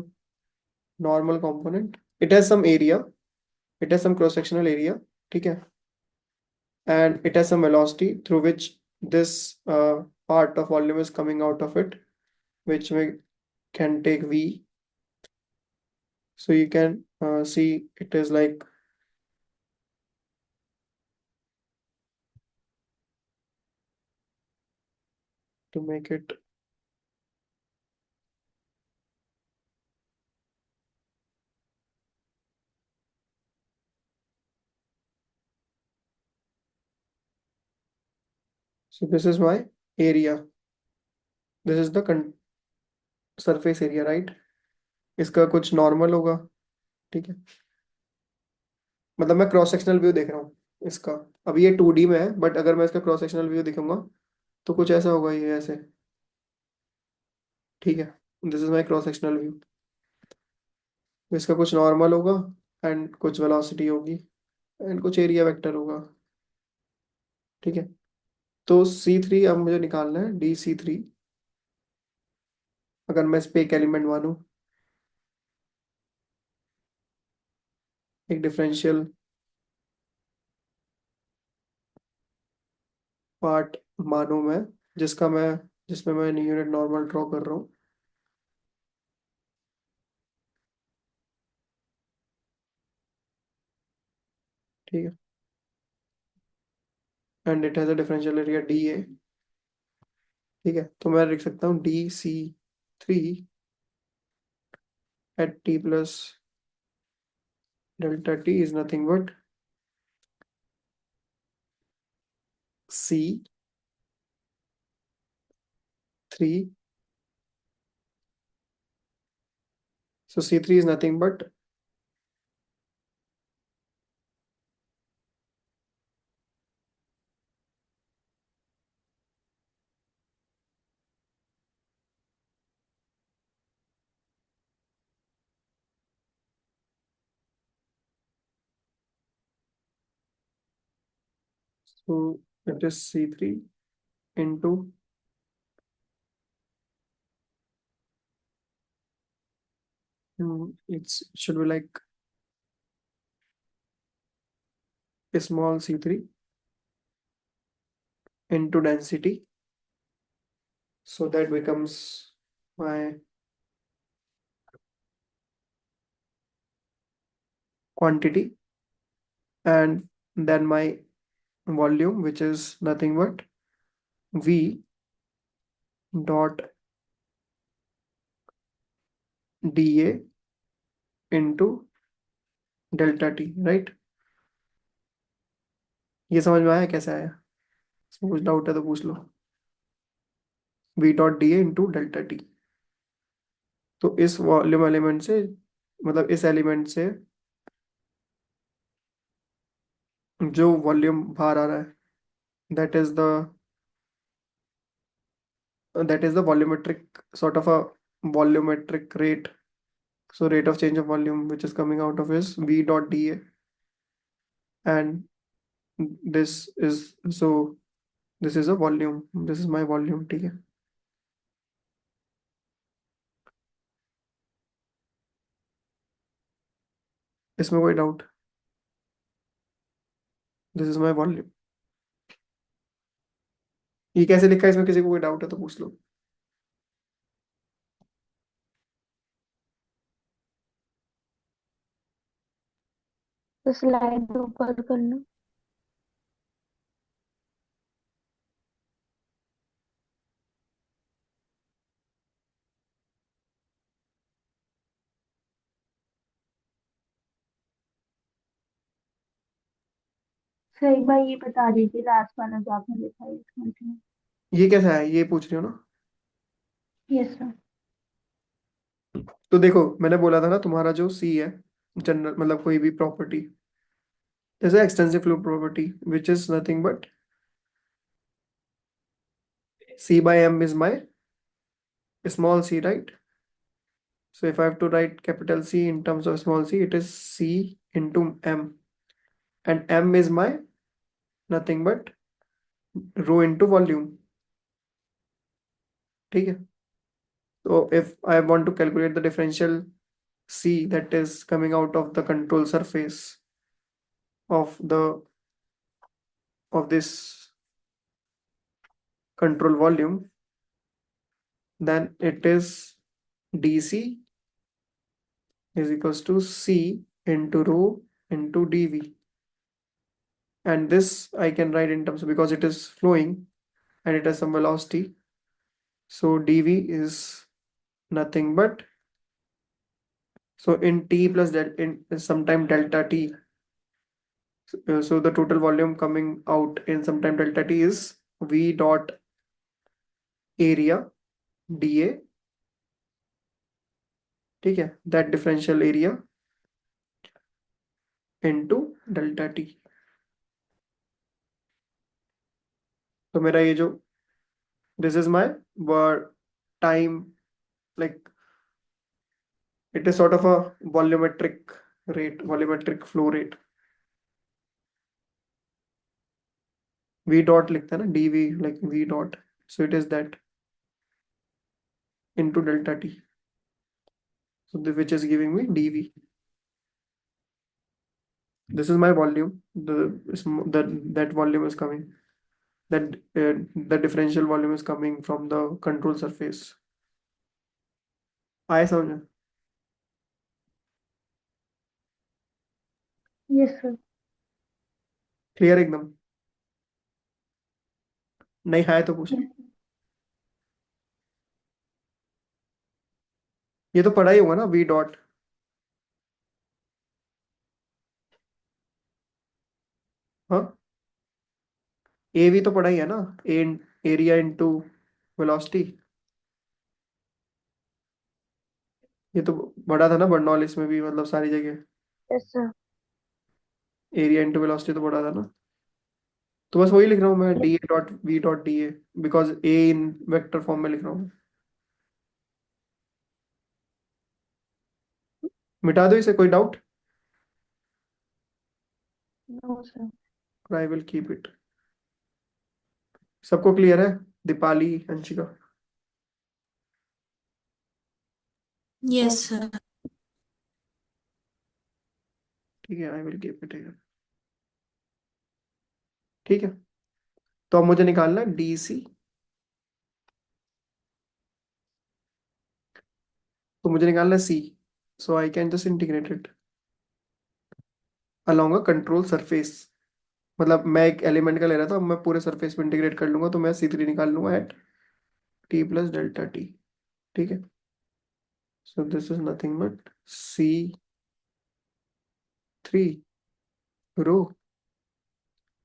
normal component. It has some area. It has some cross-sectional area. Okay. And it has some velocity through which this part of volume is coming out of it, which we can take V. So you can see it is like to make it. So this is my area. This is the surface area, right? इसका कुछ normal होगा. ठीक है, मतलब मैं cross sectional view देख रहा हूँ इसका. अभी ये 2D में है, बट अगर मैं इसका क्रॉस सेक्शनल व्यू दिखाऊंगा तो कुछ ऐसा होगा, ये ऐसे. ठीक है, this is my cross sectional view. इसका कुछ नॉर्मल होगा एंड कुछ वेलोसिटी होगी एंड कुछ एरिया वेक्टर होगा. ठीक है, तो C3 अब मुझे निकालना है, DC3. अगर मैं इस पे एक एलिमेंट मानूं, एक डिफरेंशियल पार्ट मानूं मैं, जिसमें मैं यूनिट नॉर्मल ड्रॉ कर रहा हूँ. ठीक है, and it has a differential area DA. ठीक है, तो मैं लिख सकता हूँ DC3 at t plus delta t is nothing but C3. So C3 is nothing but so it is C3 into it should be like a small C3 into density. So that becomes my quantity, and then my volume, which is nothing but V dot dA into delta t, right? ये समझ में आया कैसे आया? इसमें कुछ doubt है तो पूछ लो. V डॉट डी ए इंटू डेल्टा टी. तो इस वॉल्यूम एलिमेंट से, मतलब इस एलिमेंट से जो वॉल्यूम बाहर आ रहा है, that is the volumetric sort of a volumetric rate. So rate of change of volume which is coming out of is V dot dA, and this is so this is a volume. This is my volume. ठीक है, इसमें कोई doubt? This is my volume. ये कैसे लिखा है, इसमें किसी को कोई डाउट है तो पूछ लो. तो स्लाइड ऊपर कर लो. सर एक बार ये बता दीजिए लास्ट वाला जो आपने लिखा है इसमें. ये कैसा है, ये पूछ रही हो ना? Yes sir. तो देखो मैंने बोला था ना तुम्हारा जो सी है जनरल मतलब कोई भी प्रॉपर्टी जैसे extensive fluid property which is nothing but C by M is my small c, right? So if I have to write capital C in terms of small c, it is C into M. And M is my nothing but rho into volume. ठीक है. So if I want to calculate the differential C that is coming out of the control surface of this control volume, then it is dc is equals to C into rho into dV. And this I can write in terms of, because it is flowing and it has some velocity, so dV is nothing but, so in t plus del in sometime delta t, so the total volume coming out in sometime delta t is V dot area dA, ठीक है, that differential area into delta t. तो मेरा ये जो this is my word time, like it is sort of a volumetric flow rate. V dot लिखते हैं ना dV, like V dot, so it is that into delta t, so which is giving me dV. This is my volume, that volume is coming, that the differential volume is coming from the control surface. आए समझ में? Yes sir. Clear एकदम? नहीं है तो पूछ, ये तो पढ़ा ही होगा ना V डॉट, हाँ AV तो पढ़ा ही है ना, एरिया इनटू वेलोसिटी, ये तो बड़ा था ना बर्नौलिस में भी, मतलब सारी जगह yes sir. Area into velocity तो बड़ा था ना. तो बस वही लिख रहा हूँ मैं, d a dot v dot d a, because a in vector form में लिख रहा हूँ. मिटा दो इसे, कोई doubt? No sir. I will keep it. सबको क्लियर है? Deepali, Anshika? Yes, yes sir. Sir. ठीक है, आई विल कीप इट. ठीक है, तो अब मुझे निकालना है डी सी. तो मुझे निकालना है C, so I can just integrate it along a control surface. मतलब मैं एक एलिमेंट का ले रहा था, अब मैं पूरे सरफेस पे इंटीग्रेट कर लूंगा, तो मैं C3 निकाल लूंगा at t plus delta t. ठीक है, so this is nothing but C3 rho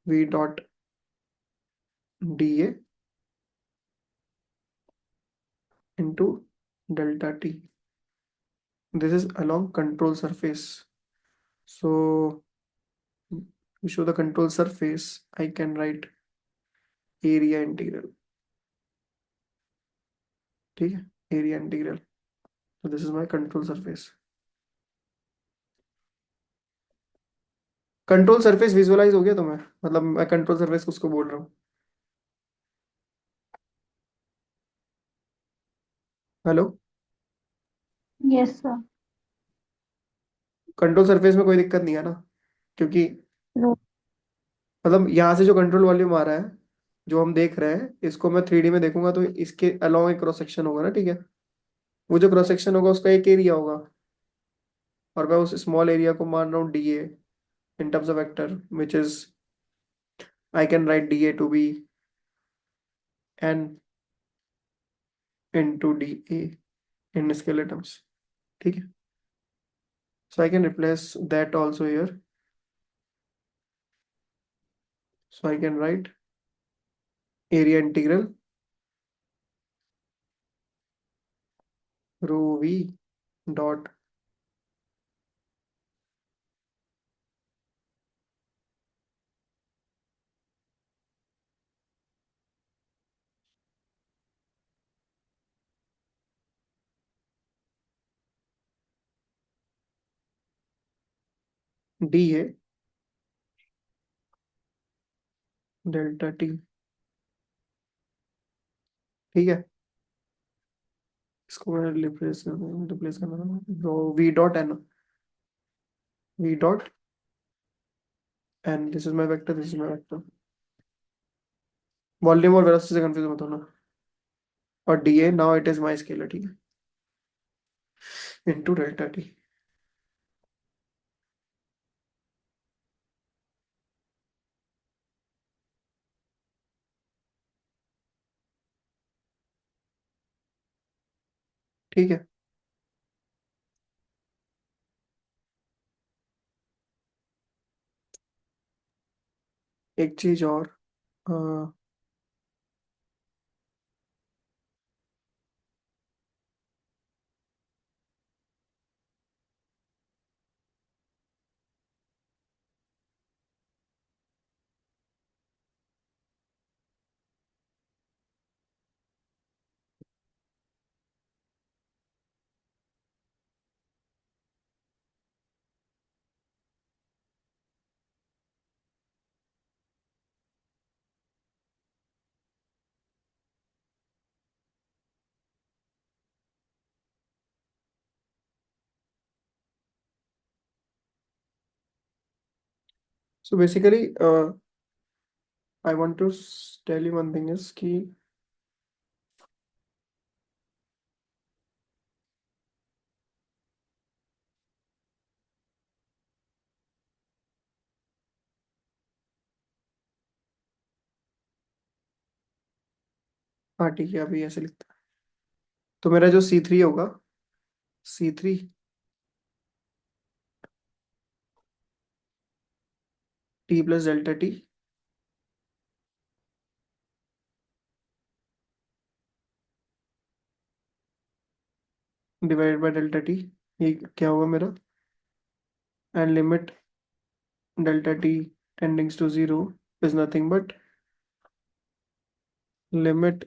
V dot d a into delta t. This is along control surface. So to show the control surface, I can write area integral. ठीक है, area integral. So this is my control surface. Control surface visualise हो गया तुम्हें? मतलब मैं control surface उसको बोल रहा हूँ. Hello? Yes sir. Control surface में कोई दिक्कत नहीं है ना, क्योंकि नो। मतलब यहाँ से जो कंट्रोल वॉल्यूम आ रहा है, जो हम देख रहे हैं, इसको मैं 3D में देखूंगा तो इसके अलोंग एक क्रॉस सेक्शन होगा ना. ठीक है, वो जो क्रॉस सेक्शन होगा उसका एक एरिया होगा, और मैं उस स्मॉल एरिया को मान रहा हूँ D A in terms of vector, which is I can write dA to be n into dA in scalar terms. ठीक है, so I can replace that also here, so I can write area integral rho v dot dA delta t. ठीक है, इसको मैं replace करना था, rho v dot n, v dot n, this is my vector, this is my vector. Volume और velocity से confuse मत होना। और dA now it is my scalar, ठीक है, इनटू डेल्टा टी। ठीक है, एक चीज और, so basically I want to tell you one thing is कि हाँ ठीक है, अभी ऐसे लिखता है। तो मेरा जो C3 होगा, C3 t plus delta t divided by delta t, ये क्या होगा मेरा, and limit delta t tendings to zero is nothing but limit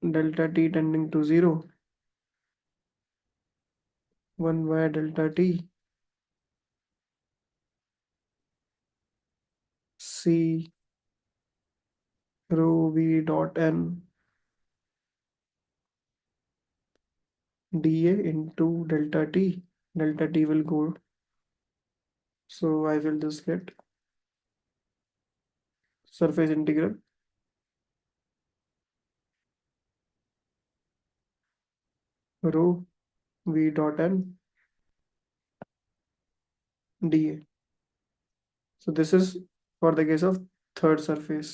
delta t tending to zero 1 by delta t C rho v dot n dA into delta t will go, so I will just get surface integral rho v dot n dA. So this is for the case of third surface.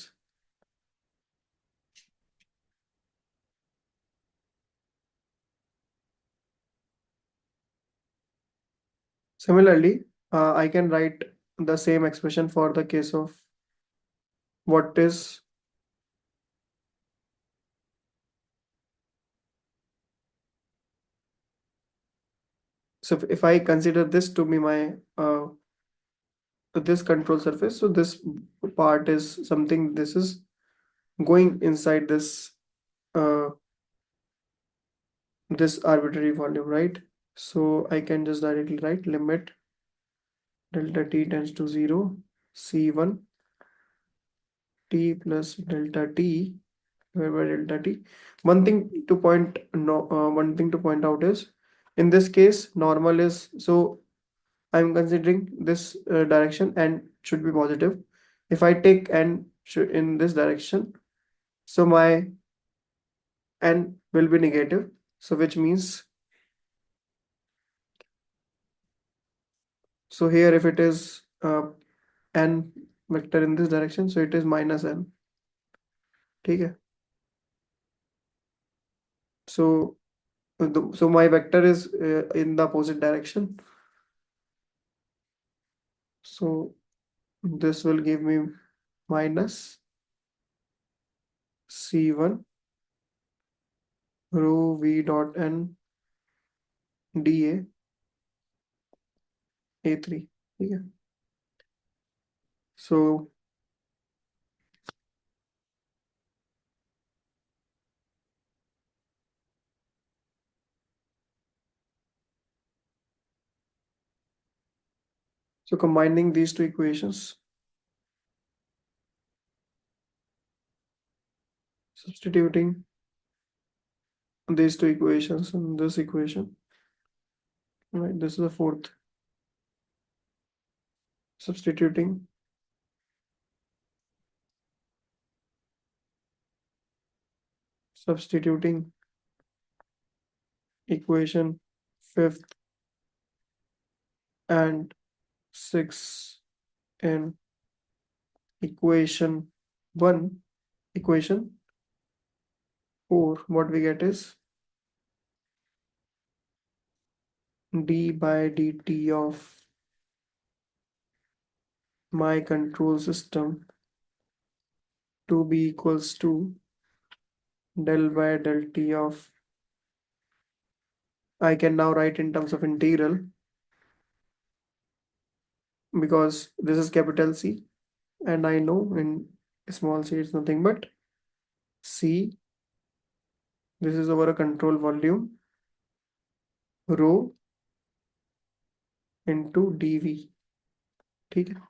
Similarly, I can write the same expression for the case of what is, so if I consider this to be my this control surface, so this part is something, this is going inside this uh, this arbitrary volume, right? So I can just directly write limit delta t tends to 0 C1 t plus delta t divided by delta t. One thing to point out is, in this case normal is, so I'm considering this direction and should be positive. If I take n should in this direction, so my n will be negative, so which means, so here if it is n vector in this direction, so it is minus n, ठीक है, so so my vector is in the opposite direction, so this will give me minus C1 rho v dot n dA A3, ठीक है। सो combining these two equations, substituting these two equations in this equation, right? This is the fourth. Substituting equation fifth and sixth in equation 1, equation 4, what we get is d by dt of my control system to be equals to del by del t of, I can now write in terms of integral because this is capital C and I know in small c it's nothing but C. This is over a control volume rho into dV, ठीक है,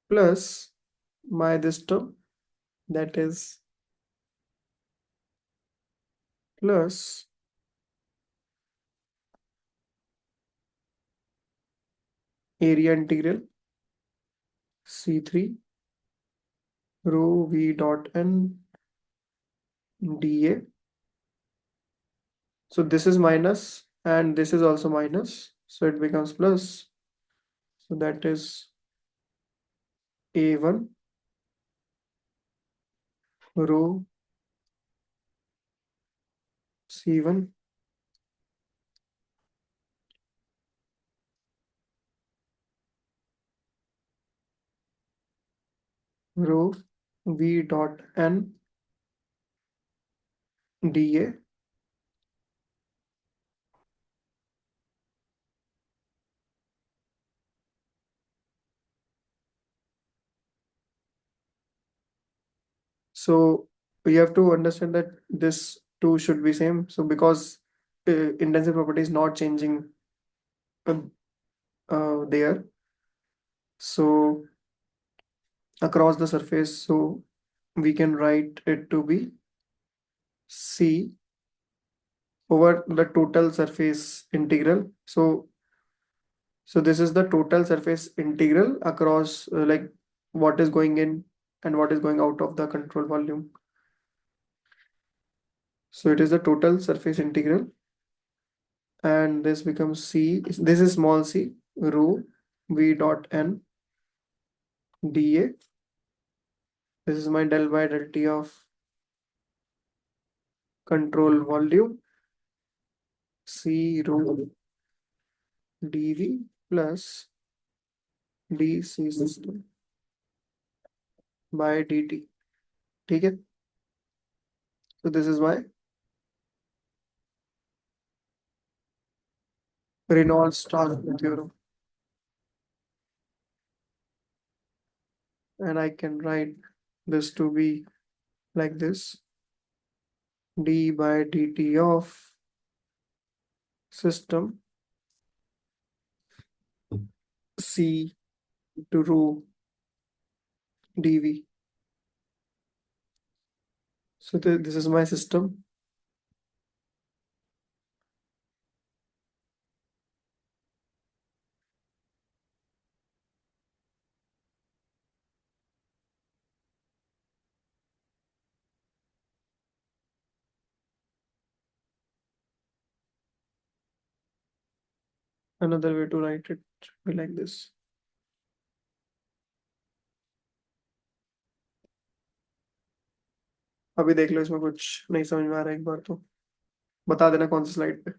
plus my this term, that is plus area integral C3 rho v dot n dA. So this is minus and this is also minus, so it becomes plus. So that is A1 rho C1 rho v dot n dA. So you have to understand that this two should be same. So because intensity property is not changing uh, there, so across the surface, so we can write it to be C over the total surface integral. So this is the total surface integral across like what is going in and what is going out of the control volume. So it is the total surface integral and this becomes C, this is small c rho v dot n dA. This is my del by del t of control volume C rho dV plus dc system by dt, ठीक है। So this is my Reynolds transfer theorem and I can write this to be like this, d by dt of system C to rho dV. So this is my system. Another way to write it be like this. अभी देख लो इसमें कुछ नहीं समझ में आ रहा है, एक बार तो बता देना कौन सी स्लाइड पे।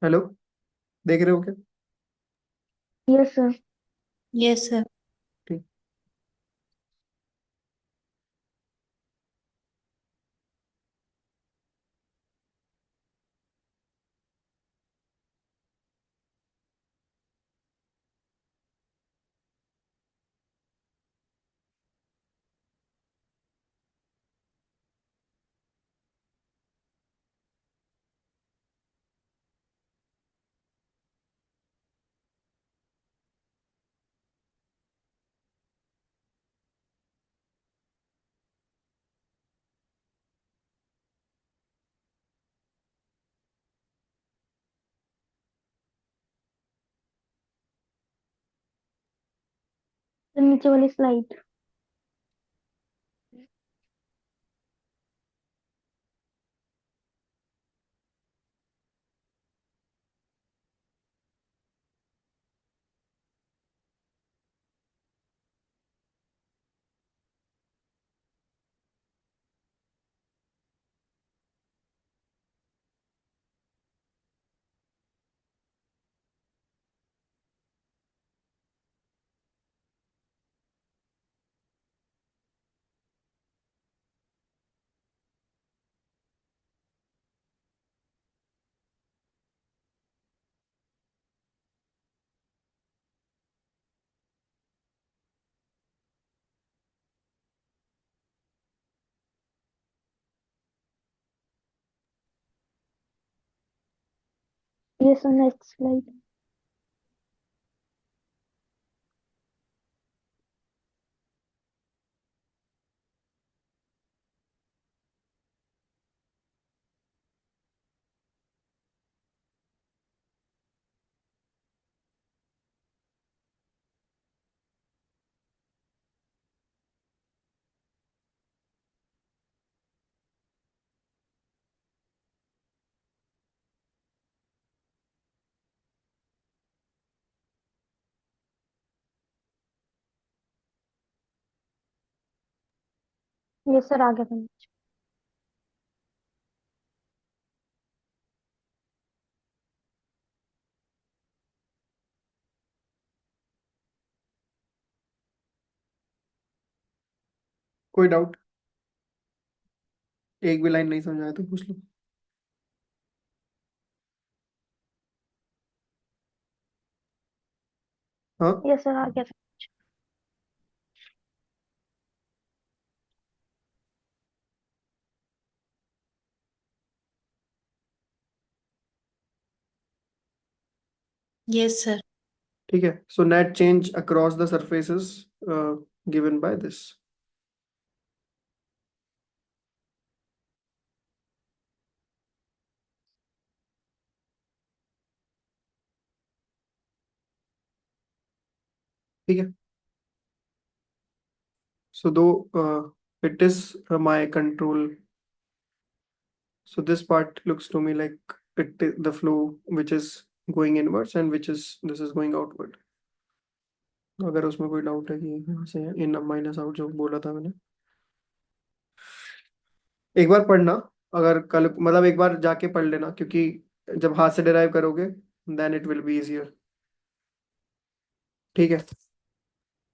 हेलो, देख रहे हो क्या? Yes sir. Yes, sir. ठीक। तो नीचे वाली स्लाइड। ये सर नेक्स्ट स्लाइड। ये सर आगे बढ़ो। कोई डाउट? एक भी लाइन नहीं समझ आया तो पूछ लो। हाँ। ये सर आगे। Yes, sir. ठीक है, so net change across the surfaces given by this. ठीक है, so though it is my control, so this part looks to me like the flow which is going inwards and which is this is going outward. तो अगर उसमें कोई doubt है कि यहाँ से इन माइनस आउट जो बोला था मैंने, एक बार पढ़ना। अगर कल मतलब एक बार जाके पढ़ लेना, क्योंकि जब हाथ से डिराइव करोगे then it will be easier. ठीक है,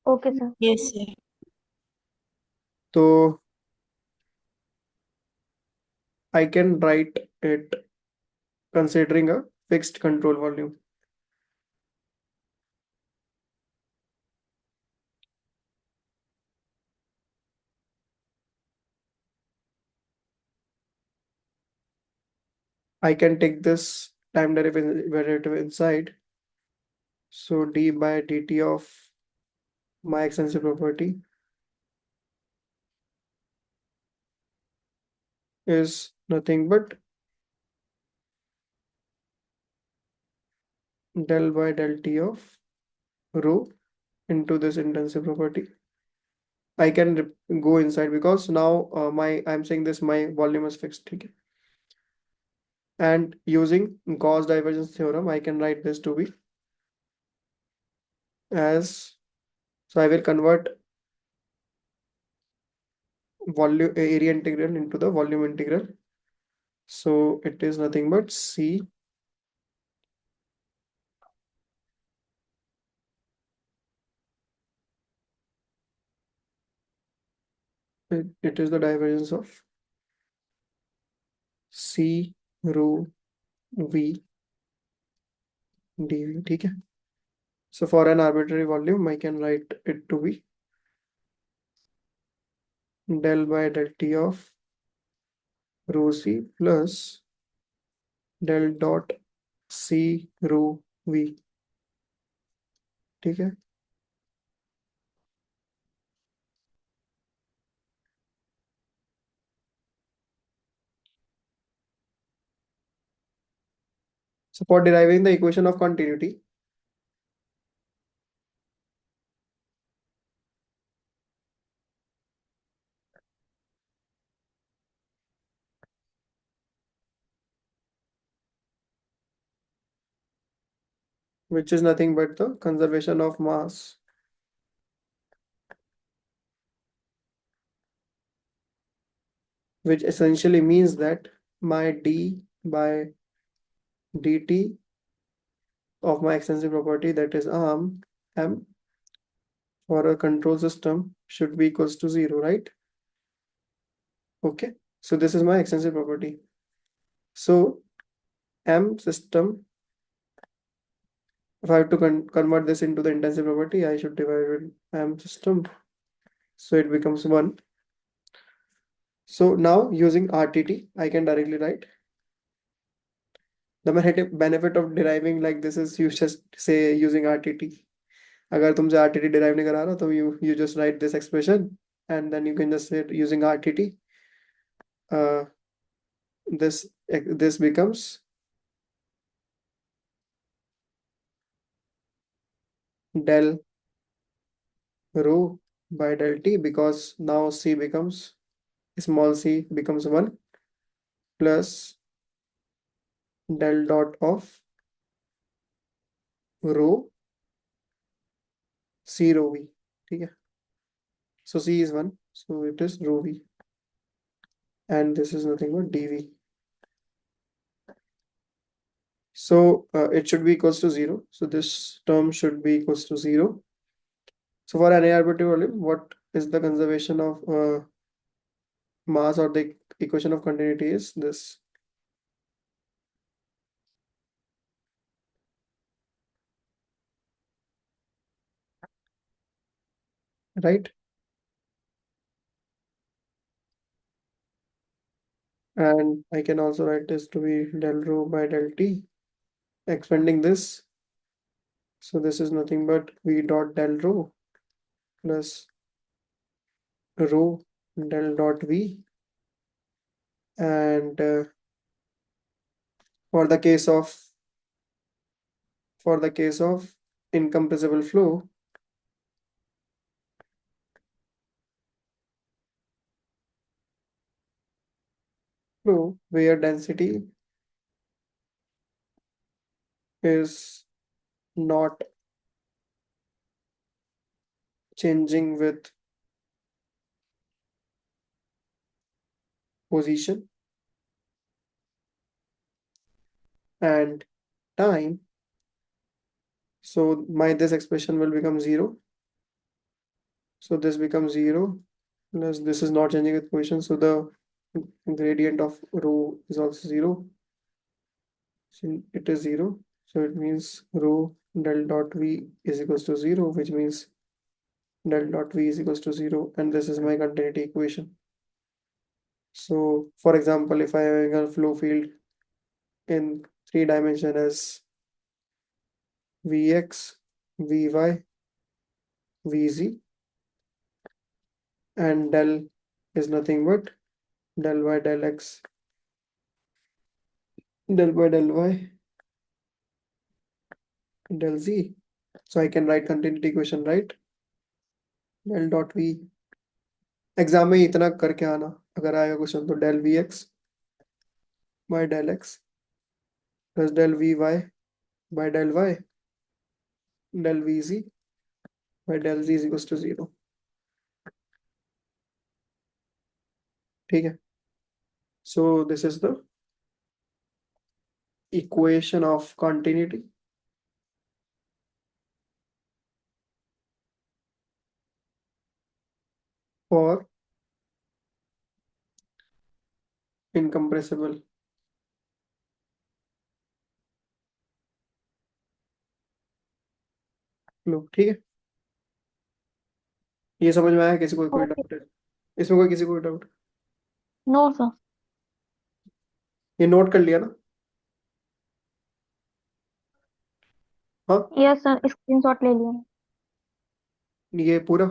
ओके सर। Yes, sir. तो I can write it considering a fixed control volume. I can take this time derivative inside. So d by dt of my extensive property is nothing but del by del t of rho into this intensive property. I can go inside because now I'm saying this my volume is fixed. Okay? And using Gauss divergence theorem, I can write this to be as, so I will convert volume area integral into the volume integral. So it is nothing but C it is the divergence of C rho V dV. ठीक है. So for an arbitrary volume, I can write it to be del by del T of rho C plus del dot C rho V. ठीक है. So for deriving the equation of continuity, which is nothing but the conservation of mass, which essentially means that my d by dt of my extensive property, that is m, for a control system should be equals to 0, right? Okay, so this is my extensive property. So m system, if I have to convert this into the intensive property, I should divide with m system, so it becomes 1. So now using RTT, I can directly write the benefit of deriving like this is you just say using RTT. अगर तुमसे RTT derive नहीं करा रहा तो you just write this expression and then you can just say using RTT. This becomes del rho by del T, because now C becomes small c becomes 1 plus del dot of rho C rho V. ठीक है. So C is 1, so it is rho V, and this is nothing but dV. So it should be equals to 0. So this term should be equals to 0. So for any arbitrary volume, what is the conservation of mass, or the equation of continuity is this. Right? And I can also write this to be del rho by del T, expanding this. So this is nothing but V dot del rho plus rho del dot V, and for the case of incompressible flow, where density is not changing with position and time, so this expression will become 0. So this becomes 0 plus this is not changing with position, so the gradient of rho is also 0. So it is 0. So it means rho del dot V is equals to 0, which means del dot V is equals to 0, and this is my continuity equation. So for example, if I am having a flow field in 3 dimension as Vx, Vy, Vz, and del is nothing but del y del x, del y del y, del z. So I can write continuity equation, right? Del dot V. Exam में इतना करके आना, अगर आएगा question तो del Vx by del x plus del Vy by del y, del Vz by del z is equals to 0. ठीक है. So this is the equation of continuity for incompressible. लो ठीक है, ये समझ में आया? किसी को कोई ओके। डाउट है इसमें? कोई किसी को डाउट? No sir. ये नोट कर लिया ना? हाँ, यस सर, स्क्रीनशॉट ले लिया। ये पूरा।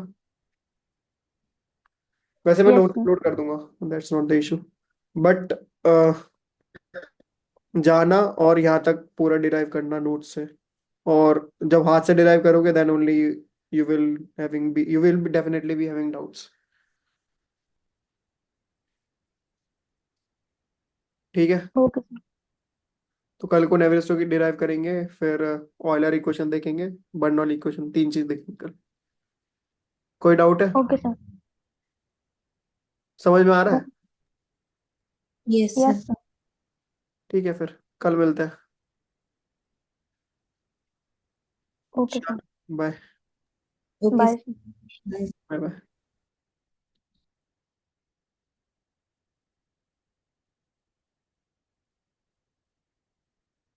वैसे मैं यस नोट सर। अपलोड कर दूंगा, that's not the issue. But जाना और यहाँ तक पूरा डिराइव करना नोट से, और जब हाथ से डिराइव करोगे then only you will be definitely be having doubts. ठीक है, ओके सर। तो कल को नेवियर की डिराइव करेंगे, फिर ऑयलर इक्वेशन देखेंगे, बर्नौली इक्वेशन, 3 चीज देखेंगे कल। कोई डाउट है? Okay sir. समझ में आ रहा है? Yes yes sir. सर। ठीक है, फिर कल मिलते हैं। Okay sir. Bye. Okay bye. Sir. Bye bye.